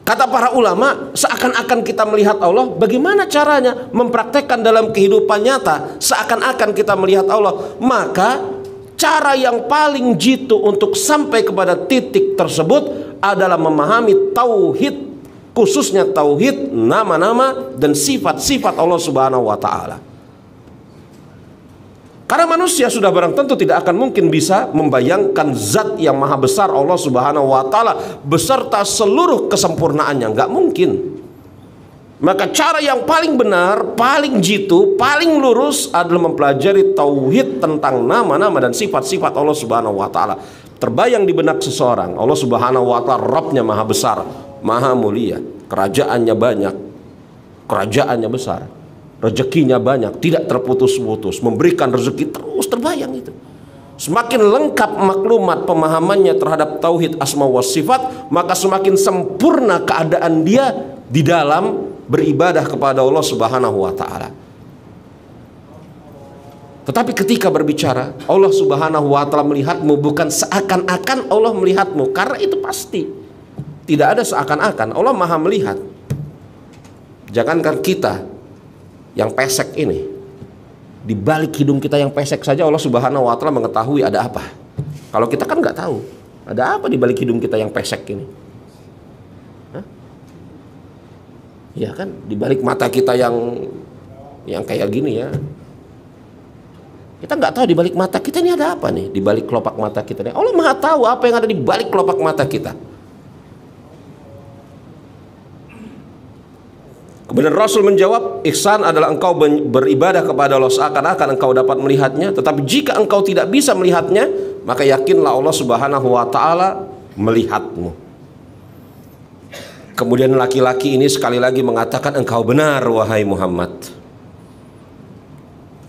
Kata para ulama, seakan-akan kita melihat Allah. Bagaimana caranya mempraktekkan dalam kehidupan nyata seakan-akan kita melihat Allah? Maka cara yang paling jitu untuk sampai kepada titik tersebut adalah memahami tauhid, khususnya tauhid nama-nama dan sifat-sifat Allah Subhanahu wa taala. Karena manusia sudah barang tentu tidak akan mungkin bisa membayangkan zat yang maha besar Allah Subhanahu wa taala beserta seluruh kesempurnaannya, nggak mungkin. Maka cara yang paling benar, paling jitu, paling lurus adalah mempelajari tauhid tentang nama-nama dan sifat-sifat Allah Subhanahu wa taala. Terbayang di benak seseorang, Allah Subhanahu wa taala Rabbnya maha besar, maha mulia, kerajaannya banyak, kerajaannya besar, rezekinya banyak, tidak terputus-putus, memberikan rezeki terus, terbayang itu. Semakin lengkap maklumat pemahamannya terhadap tauhid asma wa sifat, maka semakin sempurna keadaan dia di dalam beribadah kepada Allah Subhanahu wa taala. Tetapi ketika berbicara Allah Subhanahu wa taala melihatmu, bukan seakan-akan Allah melihatmu, karena itu pasti. Tidak ada seakan-akan, Allah maha melihat. Jangankan kita yang pesek ini, di balik hidung kita yang pesek saja Allah Subhanahu wa taala mengetahui ada apa. Kalau kita kan nggak tahu ada apa di balik hidung kita yang pesek ini. Hah? Ya kan, di balik mata kita yang kayak gini ya, Kita nggak tahu di balik mata kita ini ada apa nih, di balik kelopak mata kita nih. Allah Maha tahu apa yang ada di balik kelopak mata kita. Kemudian Rasul menjawab, ihsan adalah engkau beribadah kepada Allah seakan-akan engkau dapat melihatnya, tetapi jika engkau tidak bisa melihatnya, maka yakinlah Allah Subhanahu wa taala melihatmu. Kemudian laki-laki ini sekali lagi mengatakan, engkau benar wahai Muhammad.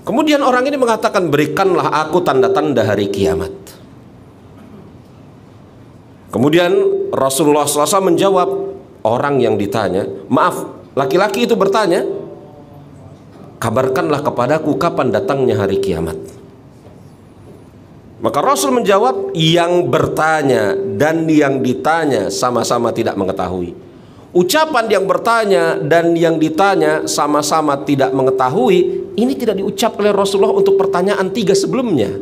Kemudian orang ini mengatakan, berikanlah aku tanda-tanda hari kiamat. Kemudian Rasulullah SAW menjawab orang yang ditanya, maaf, laki-laki itu bertanya, kabarkanlah kepadaku kapan datangnya hari kiamat. Maka Rasul menjawab, yang bertanya dan yang ditanya sama-sama tidak mengetahui. Ucapan yang bertanya dan yang ditanya sama-sama tidak mengetahui, ini tidak diucap oleh Rasulullah untuk pertanyaan 3 sebelumnya.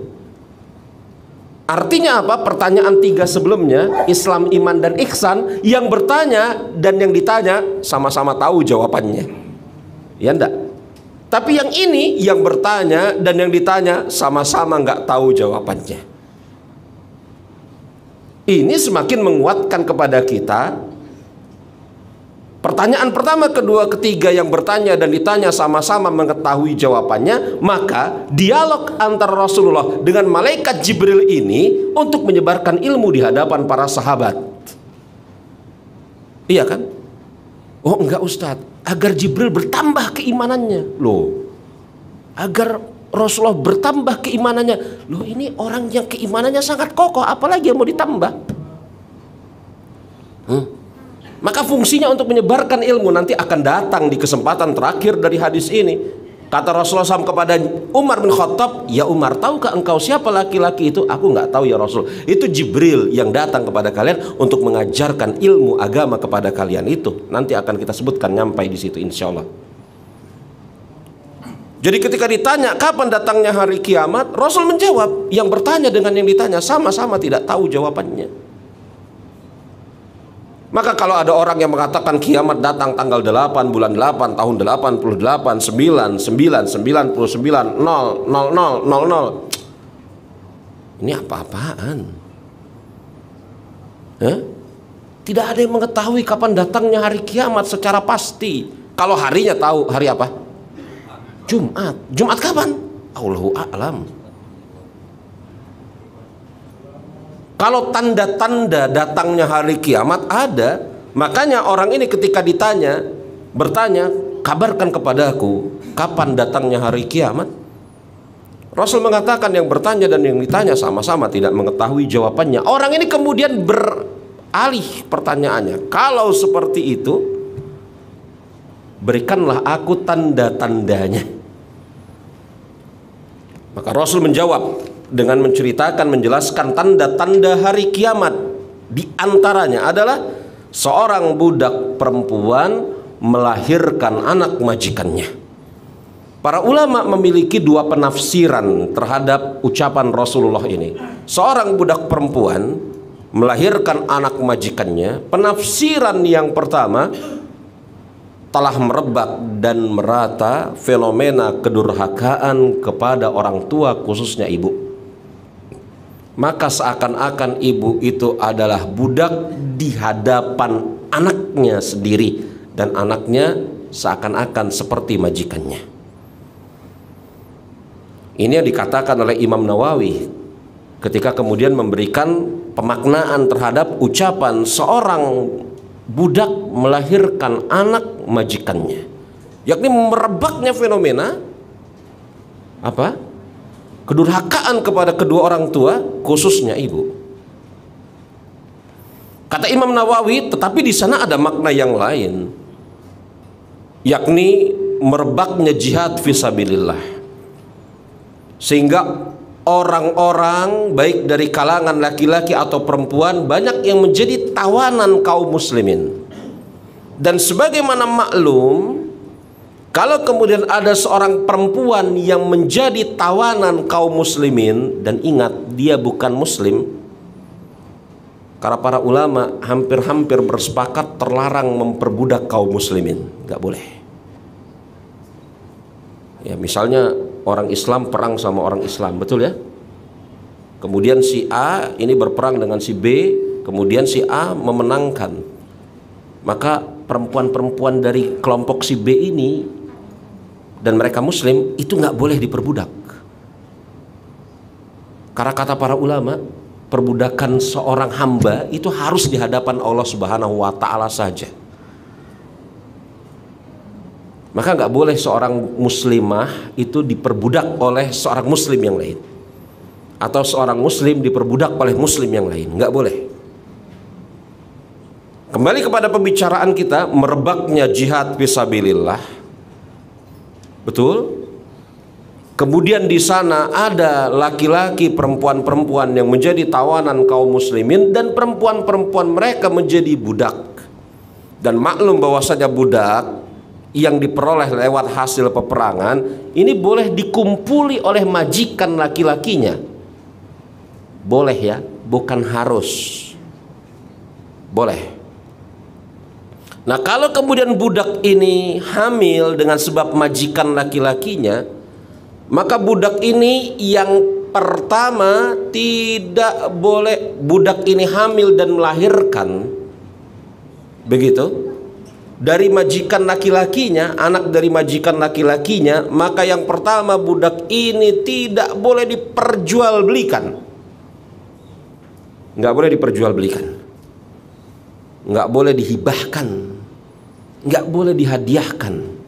Artinya apa? Pertanyaan 3 sebelumnya, Islam, iman, dan ihsan, yang bertanya dan yang ditanya sama-sama tahu jawabannya. Ya enggak? Tapi yang ini, yang bertanya dan yang ditanya sama-sama nggak tahu jawabannya. Ini semakin menguatkan kepada kita, pertanyaan pertama, kedua, ketiga yang bertanya dan ditanya sama-sama mengetahui jawabannya. Maka dialog antara Rasulullah dengan malaikat Jibril ini untuk menyebarkan ilmu di hadapan para sahabat. Iya kan? Oh enggak Ustadz, agar Jibril bertambah keimanannya. Loh, agar Rasulullah bertambah keimanannya. Loh, ini orang yang keimanannya sangat kokoh, apalagi yang mau ditambah? Maka fungsinya untuk menyebarkan ilmu nanti akan datang di kesempatan terakhir dari hadis ini. Kata Rasulullah SAW kepada Umar bin Khattab, ya Umar, tahukah engkau siapa laki-laki itu? Aku nggak tahu ya Rasul. Itu Jibril yang datang kepada kalian untuk mengajarkan ilmu agama kepada kalian itu. Nanti akan kita sebutkan nyampai di situ insya Allah. Jadi ketika ditanya kapan datangnya hari kiamat, Rasul menjawab, yang bertanya dengan yang ditanya sama-sama tidak tahu jawabannya. Maka kalau ada orang yang mengatakan kiamat datang tanggal 8 bulan 8 tahun 88 9 9 99 0 0 0 0, ini apa-apaan? Tidak ada yang mengetahui kapan datangnya hari kiamat secara pasti. Kalau harinya tahu, hari apa? Jumat. Jumat kapan? Allahu a'lam. Kalau tanda-tanda datangnya hari kiamat ada, makanya orang ini ketika bertanya, kabarkan kepadaku kapan datangnya hari kiamat. Rasul mengatakan yang bertanya dan yang ditanya sama-sama tidak mengetahui jawabannya. Orang ini kemudian beralih pertanyaannya, kalau seperti itu, berikanlah aku tanda-tandanya. Maka Rasul menjawab dengan menjelaskan tanda-tanda hari kiamat. Di antaranya adalah seorang budak perempuan melahirkan anak majikannya. Para ulama memiliki 2 penafsiran terhadap ucapan Rasulullah ini. Seorang budak perempuan melahirkan anak majikannya. Penafsiran yang pertama, telah merebak dan merata fenomena kedurhakaan kepada orang tua, khususnya ibu. Maka seakan-akan ibu itu adalah budak di hadapan anaknya sendiri, dan anaknya seakan-akan seperti majikannya. Ini yang dikatakan oleh Imam Nawawi ketika kemudian memberikan pemaknaan terhadap ucapan seorang budak melahirkan anak majikannya, yakni merebaknya fenomena apa? Kedurhakaan kepada kedua orang tua, khususnya ibu. Kata Imam Nawawi, tetapi di sana ada makna yang lain, yakni merebaknya jihad fisabilillah, sehingga orang-orang baik dari kalangan laki-laki atau perempuan banyak yang menjadi tawanan kaum muslimin. Dan sebagaimana maklum, kalau kemudian ada seorang perempuan yang menjadi tawanan kaum muslimin, dan ingat dia bukan muslim, karena para ulama hampir-hampir bersepakat terlarang memperbudak kaum muslimin, nggak boleh. Ya misalnya orang Islam perang sama orang Islam, betul ya? Kemudian si A ini berperang dengan si B, kemudian si A memenangkan. Maka perempuan-perempuan dari kelompok si B ini dan mereka Muslim itu nggak boleh diperbudak. Karena kata para ulama, perbudakan seorang hamba itu harus di hadapan Allah Subhanahu wa Ta'ala saja. Maka nggak boleh seorang muslimah itu diperbudak oleh seorang muslim yang lain, atau seorang muslim diperbudak oleh muslim yang lain, nggak boleh. Kembali kepada pembicaraan kita, merebaknya jihad fisabilillah, betul. Kemudian di sana ada laki-laki, perempuan-perempuan yang menjadi tawanan kaum muslimin, dan perempuan-perempuan mereka menjadi budak. Dan maklum bahwasanya budak yang diperoleh lewat hasil peperangan ini boleh dikumpuli oleh majikan laki-lakinya. Boleh ya, bukan harus. Boleh. Nah, kalau kemudian budak ini hamil dengan sebab majikan laki-lakinya, maka budak ini yang pertama tidak boleh, budak ini hamil dan melahirkan, begitu, dari majikan laki-lakinya, anak dari majikan laki-lakinya, maka yang pertama budak ini tidak boleh diperjualbelikan. Nggak boleh diperjualbelikan, nggak boleh dihibahkan, nggak boleh dihadiahkan.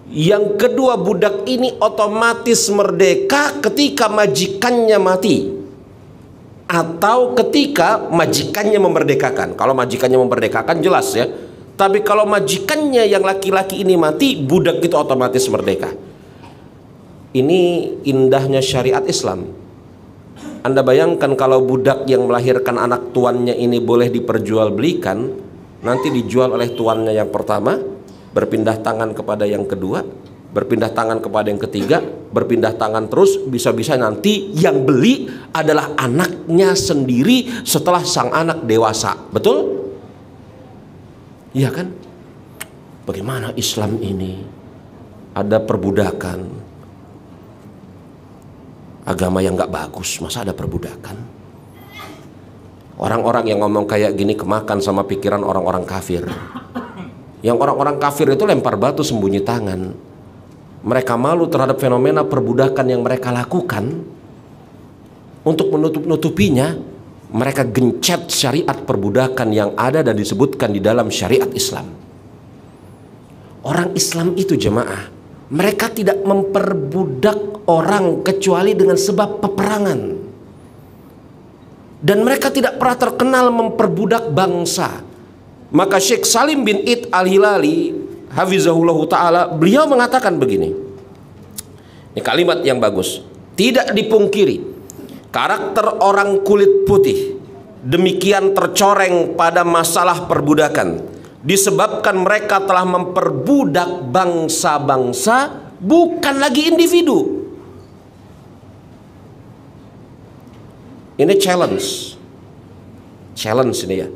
Yang kedua, budak ini otomatis merdeka ketika majikannya mati atau ketika majikannya memerdekakan. Kalau majikannya memerdekakan jelas ya. Tapi kalau majikannya yang laki-laki ini mati, budak itu otomatis merdeka. Ini indahnya syariat Islam. Anda bayangkan kalau budak yang melahirkan anak tuannya ini boleh diperjualbelikan, nanti dijual oleh tuannya yang pertama, berpindah tangan kepada yang kedua, berpindah tangan kepada yang ketiga, berpindah tangan terus, bisa-bisa nanti yang beli adalah anaknya sendiri setelah sang anak dewasa. Betul? Iya kan? Bagaimana Islam ini? Ada perbudakan. Agama yang gak bagus, masa ada perbudakan? Orang-orang yang ngomong kayak gini kemakan sama pikiran orang-orang kafir. Yang orang-orang kafir itu lempar batu sembunyi tangan. Mereka malu terhadap fenomena perbudakan yang mereka lakukan. Untuk menutup-nutupinya, mereka gencet syariat perbudakan yang ada dan disebutkan di dalam syariat Islam. Orang Islam itu jemaah, mereka tidak memperbudak orang kecuali dengan sebab peperangan. Dan mereka tidak pernah terkenal memperbudak bangsa. Maka Syekh Salim bin Id Al-Hilali hafizahullah ta'ala, beliau mengatakan begini. Ini kalimat yang bagus. Tidak dipungkiri, karakter orang kulit putih demikian tercoreng pada masalah perbudakan, disebabkan mereka telah memperbudak bangsa-bangsa, bukan lagi individu. Ini challenge ini ya.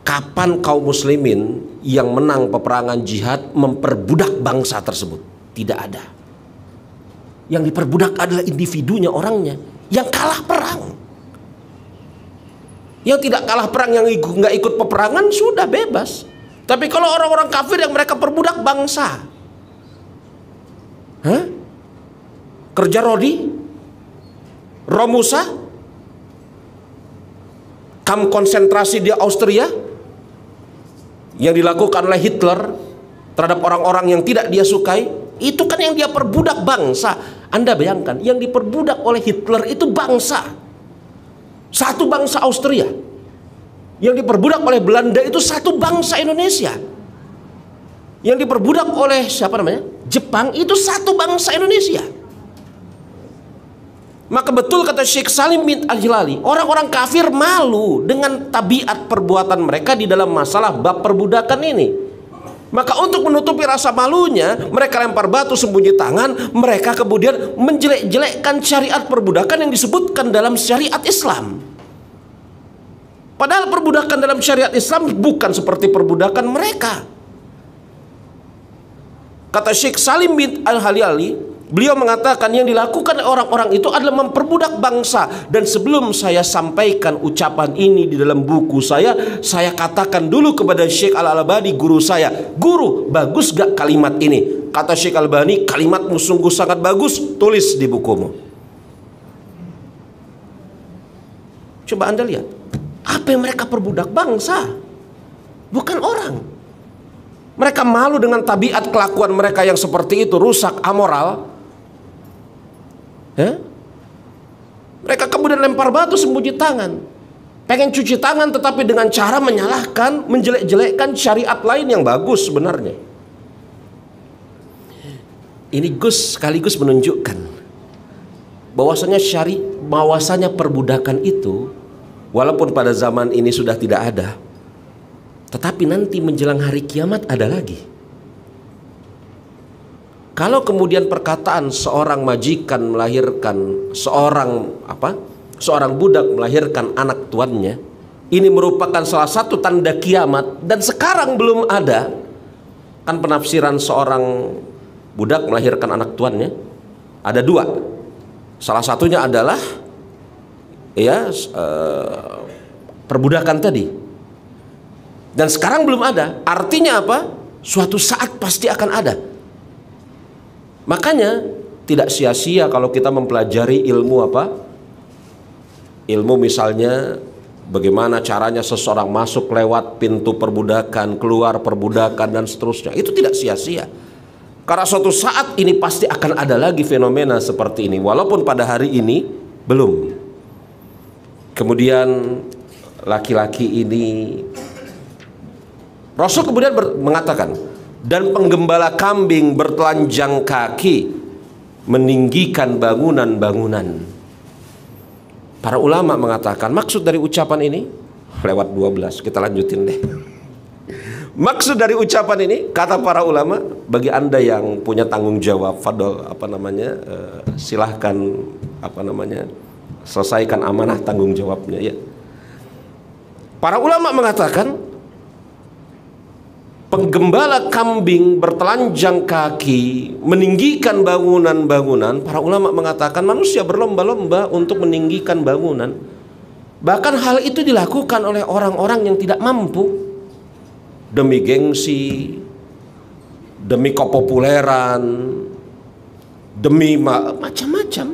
Kapan kaum muslimin yang menang peperangan jihad memperbudak bangsa tersebut? Tidak ada. Yang diperbudak adalah individunya, orangnya. Yang kalah perang. Yang tidak kalah perang, yang nggak ikut peperangan sudah bebas. Tapi kalau orang-orang kafir yang mereka perbudak bangsa, kerja Rodi, Romusa, kamp konsentrasi di Austria yang dilakukan oleh Hitler terhadap orang-orang yang tidak dia sukai, itu kan yang dia perbudak bangsa. Anda bayangkan, yang diperbudak oleh Hitler itu bangsa, satu bangsa Austria. Yang diperbudak oleh Belanda itu satu bangsa Indonesia. Yang diperbudak oleh siapa namanya? Jepang itu satu bangsa Indonesia. Maka betul kata Syekh Salim bin Al-Hilali, orang-orang kafir malu dengan tabiat perbuatan mereka di dalam masalah bab perbudakan ini. Maka untuk menutupi rasa malunya, mereka lempar batu sembunyi tangan, mereka kemudian menjelek-jelekkan syariat perbudakan yang disebutkan dalam syariat Islam. Padahal perbudakan dalam syariat Islam bukan seperti perbudakan mereka. Kata Syekh Salim bin Al-Halyali, beliau mengatakan yang dilakukan orang-orang itu adalah memperbudak bangsa. Dan sebelum saya sampaikan ucapan ini di dalam buku saya katakan dulu kepada Syekh Al-Albani, guru saya, "Guru, bagus gak kalimat ini?" Kata Syekh Al-Albani, "Kalimatmu sungguh sangat bagus, tulis di bukumu." Coba Anda lihat, apa yang mereka perbudak? Bangsa, bukan orang. Mereka malu dengan tabiat kelakuan mereka yang seperti itu, rusak, amoral. Ya? Mereka kemudian lempar batu sembunyi tangan, pengen cuci tangan tetapi dengan cara menyalahkan, menjelek-jelekkan syariat lain yang bagus sebenarnya. Ini Gus sekaligus menunjukkan bahwasanya perbudakan itu walaupun pada zaman ini sudah tidak ada, tetapi nanti menjelang hari kiamat ada lagi. Kalau kemudian perkataan seorang majikan melahirkan seorang budak melahirkan anak tuannya, ini merupakan salah satu tanda kiamat dan sekarang belum ada. Kan penafsiran seorang budak melahirkan anak tuannya ada dua. Salah satunya adalah perbudakan tadi. Dan sekarang belum ada. Artinya apa? Suatu saat pasti akan ada. Makanya tidak sia-sia kalau kita mempelajari ilmu apa? Ilmu misalnya bagaimana caranya seseorang masuk lewat pintu perbudakan, keluar perbudakan dan seterusnya. Itu tidak sia-sia. Karena suatu saat ini pasti akan ada lagi fenomena seperti ini. Walaupun pada hari ini belum. Kemudian laki-laki ini, Rasul kemudian mengatakan, dan penggembala kambing bertelanjang kaki meninggikan bangunan-bangunan. Para ulama mengatakan maksud dari ucapan ini, lewat 12 kita lanjutin deh. Maksud dari ucapan ini, kata para ulama, bagi Anda yang punya tanggung jawab, fadol silahkan selesaikan amanah tanggung jawabnya ya. Para ulama mengatakan penggembala kambing bertelanjang kaki meninggikan bangunan-bangunan. Para ulama mengatakan manusia berlomba-lomba untuk meninggikan bangunan. Bahkan hal itu dilakukan oleh orang-orang yang tidak mampu, demi gengsi, demi kepopuleran, demi macam-macam,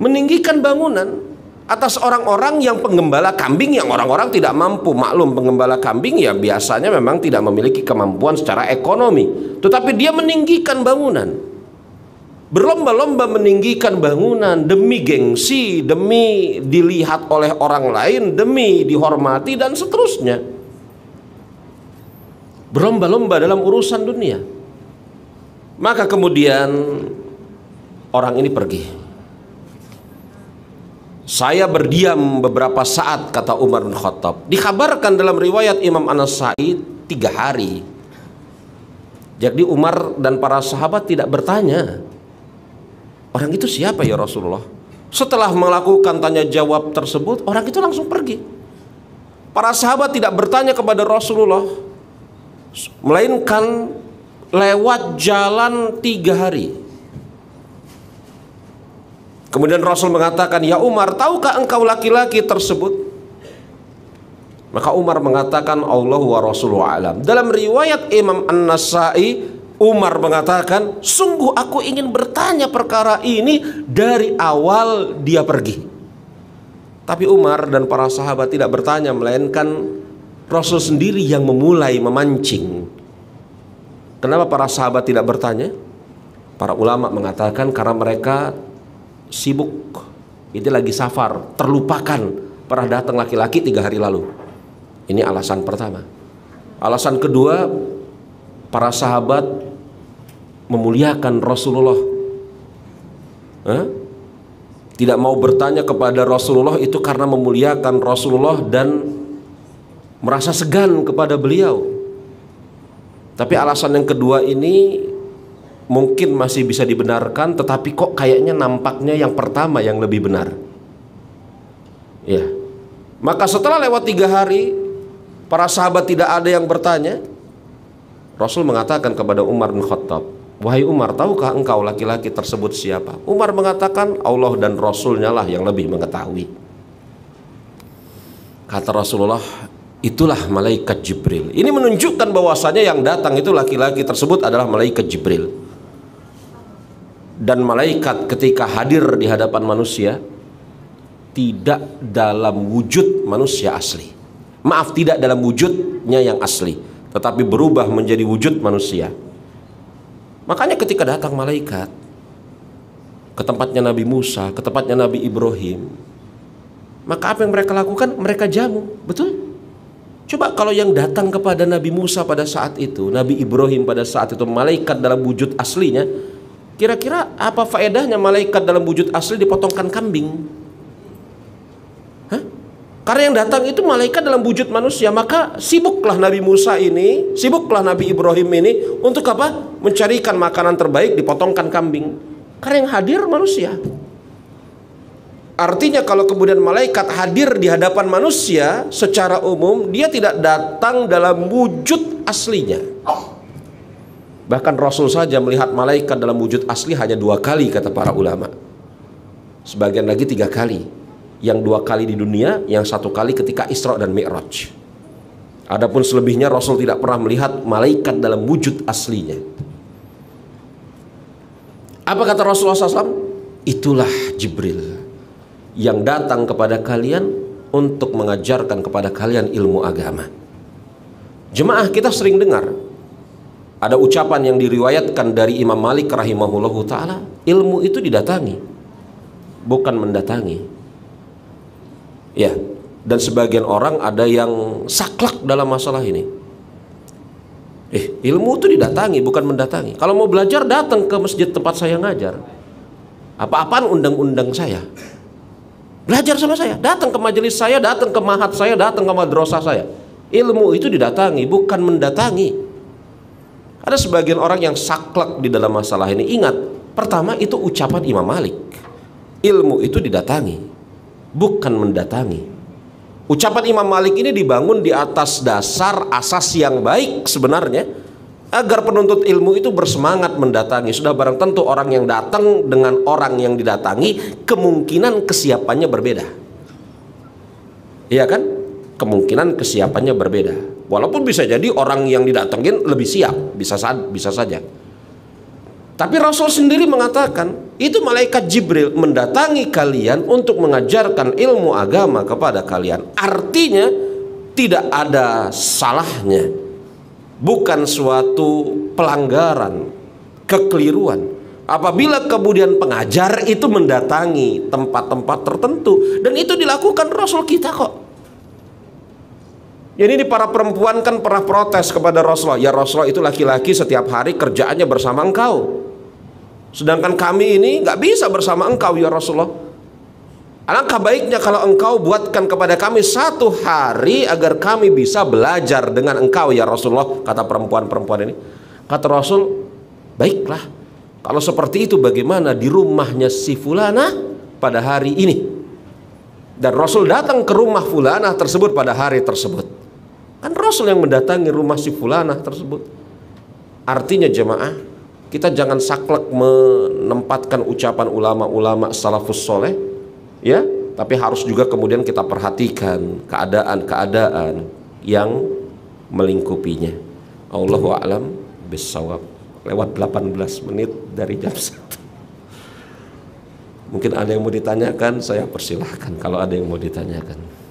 meninggikan bangunan atas orang-orang yang penggembala kambing yang orang-orang tidak mampu. Maklum, penggembala kambing ya biasanya memang tidak memiliki kemampuan secara ekonomi, tetapi dia meninggikan bangunan, berlomba-lomba meninggikan bangunan demi gengsi, demi dilihat oleh orang lain, demi dihormati dan seterusnya. Berlomba-lomba dalam urusan dunia. Maka kemudian orang ini pergi. Saya berdiam beberapa saat, kata Umar bin Khattab. Dikabarkan dalam riwayat Imam An-Nasai 3 hari. Jadi Umar dan para sahabat tidak bertanya, orang itu siapa ya Rasulullah? Setelah melakukan tanya jawab tersebut, orang itu langsung pergi. Para sahabat tidak bertanya kepada Rasulullah, melainkan lewat jalan 3 hari. Kemudian Rasul mengatakan, ya Umar, tahukah engkau laki-laki tersebut? Maka Umar mengatakan, Allah wa Rasuluhu a'lam. Dalam riwayat Imam An-Nasai, Umar mengatakan, sungguh aku ingin bertanya perkara ini dari awal dia pergi. Tapi Umar dan para sahabat tidak bertanya, melainkan Rasul sendiri yang memulai memancing. Kenapa para sahabat tidak bertanya? Para ulama mengatakan karena mereka sibuk, itu lagi safar, terlupakan pernah datang laki-laki 3 hari lalu. Ini alasan pertama. Alasan kedua, para sahabat memuliakan Rasulullah, tidak mau bertanya kepada Rasulullah itu karena memuliakan Rasulullah dan merasa segan kepada beliau. Tapi alasan yang kedua ini mungkin masih bisa dibenarkan, tetapi kok kayaknya nampaknya yang pertama yang lebih benar. Ya. Maka setelah lewat 3 hari, para sahabat tidak ada yang bertanya. Rasul mengatakan kepada Umar bin Khattab, "Wahai Umar, tahukah engkau laki-laki tersebut siapa?" Umar mengatakan, "Allah dan Rasulnya lah yang lebih mengetahui." Kata Rasulullah, "Itulah malaikat Jibril." Ini menunjukkan bahwasanya yang datang itu laki-laki tersebut adalah malaikat Jibril. Dan malaikat ketika hadir di hadapan manusia tidak dalam wujud manusia asli. Maaf, tidak dalam wujudnya yang asli, tetapi berubah menjadi wujud manusia. Makanya ketika datang malaikat ke tempatnya Nabi Musa, ke tempatnya Nabi Ibrahim, maka apa yang mereka lakukan? Mereka jamu, betul? Coba kalau yang datang kepada Nabi Musa pada saat itu, Nabi Ibrahim pada saat itu, malaikat dalam wujud aslinya, kira-kira apa faedahnya malaikat dalam wujud asli dipotongkan kambing? Karena yang datang itu malaikat dalam wujud manusia, maka sibuklah Nabi Musa ini, sibuklah Nabi Ibrahim ini untuk apa? Mencarikan makanan terbaik, dipotongkan kambing. Karena yang hadir manusia. Artinya kalau kemudian malaikat hadir di hadapan manusia secara umum, dia tidak datang dalam wujud aslinya. Bahkan Rasul saja melihat malaikat dalam wujud asli hanya 2 kali, kata para ulama. Sebagian lagi 3 kali. Yang 2 kali di dunia, yang 1 kali ketika Isra dan Mi'raj. Adapun selebihnya Rasul tidak pernah melihat malaikat dalam wujud aslinya. Apa kata Rasulullah SAW? Itulah Jibril yang datang kepada kalian untuk mengajarkan kepada kalian ilmu agama. Jemaah, kita sering dengar ada ucapan yang diriwayatkan dari Imam Malik rahimahullahu ta'ala, ilmu itu didatangi, bukan mendatangi. Ya, dan sebagian orang ada yang saklek dalam masalah ini. Ilmu itu didatangi, bukan mendatangi. Kalau mau belajar, datang ke masjid tempat saya ngajar. Apa-apaan undang-undang saya? Belajar sama saya, datang ke majelis saya, datang ke mahat saya, datang ke madrasah saya. Ilmu itu didatangi, bukan mendatangi. Ada sebagian orang yang saklek di dalam masalah ini. Ingat, pertama itu ucapan Imam Malik. Ilmu itu didatangi, bukan mendatangi. Ucapan Imam Malik ini dibangun di atas dasar asas yang baik sebenarnya, agar penuntut ilmu itu bersemangat mendatangi. Sudah barang tentu orang yang datang dengan orang yang didatangi kemungkinan kesiapannya berbeda. Iya kan? Kemungkinan kesiapannya berbeda. Walaupun bisa jadi orang yang didatengin lebih siap, bisa saja. Tapi Rasul sendiri mengatakan, itu malaikat Jibril mendatangi kalian untuk mengajarkan ilmu agama kepada kalian. Artinya tidak ada salahnya, bukan suatu pelanggaran, kekeliruan, apabila kemudian pengajar itu mendatangi tempat-tempat tertentu. Dan itu dilakukan Rasul kita kok. Jadi ini para perempuan kan pernah protes kepada Rasulullah, "Ya Rasulullah, itu laki-laki setiap hari kerjaannya bersama engkau, sedangkan kami ini nggak bisa bersama engkau ya Rasulullah. Alangkah baiknya kalau engkau buatkan kepada kami 1 hari agar kami bisa belajar dengan engkau ya Rasulullah," kata perempuan-perempuan ini. Kata Rasul, "Baiklah, kalau seperti itu bagaimana di rumahnya si Fulana pada hari ini?" Dan Rasul datang ke rumah Fulanah tersebut pada hari tersebut. Kan Rasul yang mendatangi rumah si Fulanah tersebut. Artinya jemaah, kita jangan saklek menempatkan ucapan ulama-ulama salafus soleh, ya, tapi harus juga kemudian kita perhatikan keadaan-keadaan yang melingkupinya. Allahu a'lam bissawab. Lewat 18 menit dari jam 1. Mungkin ada yang mau ditanyakan, saya persilahkan kalau ada yang mau ditanyakan.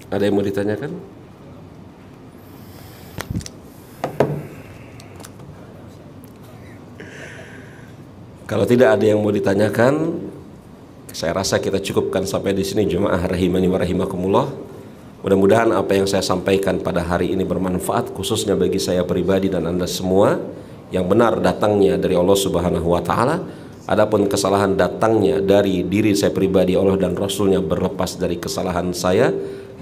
Ada yang mau ditanyakan? Kalau tidak ada yang mau ditanyakan, saya rasa kita cukupkan sampai di sini jemaah rahimani wa rahimakumullah. Mudah-mudahan apa yang saya sampaikan pada hari ini bermanfaat, khususnya bagi saya pribadi dan Anda semua. Yang benar datangnya dari Allah Subhanahu wa taala, adapun kesalahan datangnya dari diri saya pribadi, Allah dan Rasulnya berlepas dari kesalahan saya,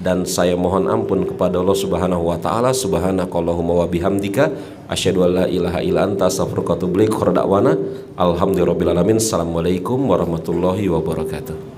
dan saya mohon ampun kepada Allah Subhanahu wa taala. Subhanakallahumma wa bihamdika asyhadu an la ilaha illa anta astaghfiruka wa atubu ilaik. Alhamdulillahirabbil alamin. Assalamualaikum warahmatullahi wabarakatuh.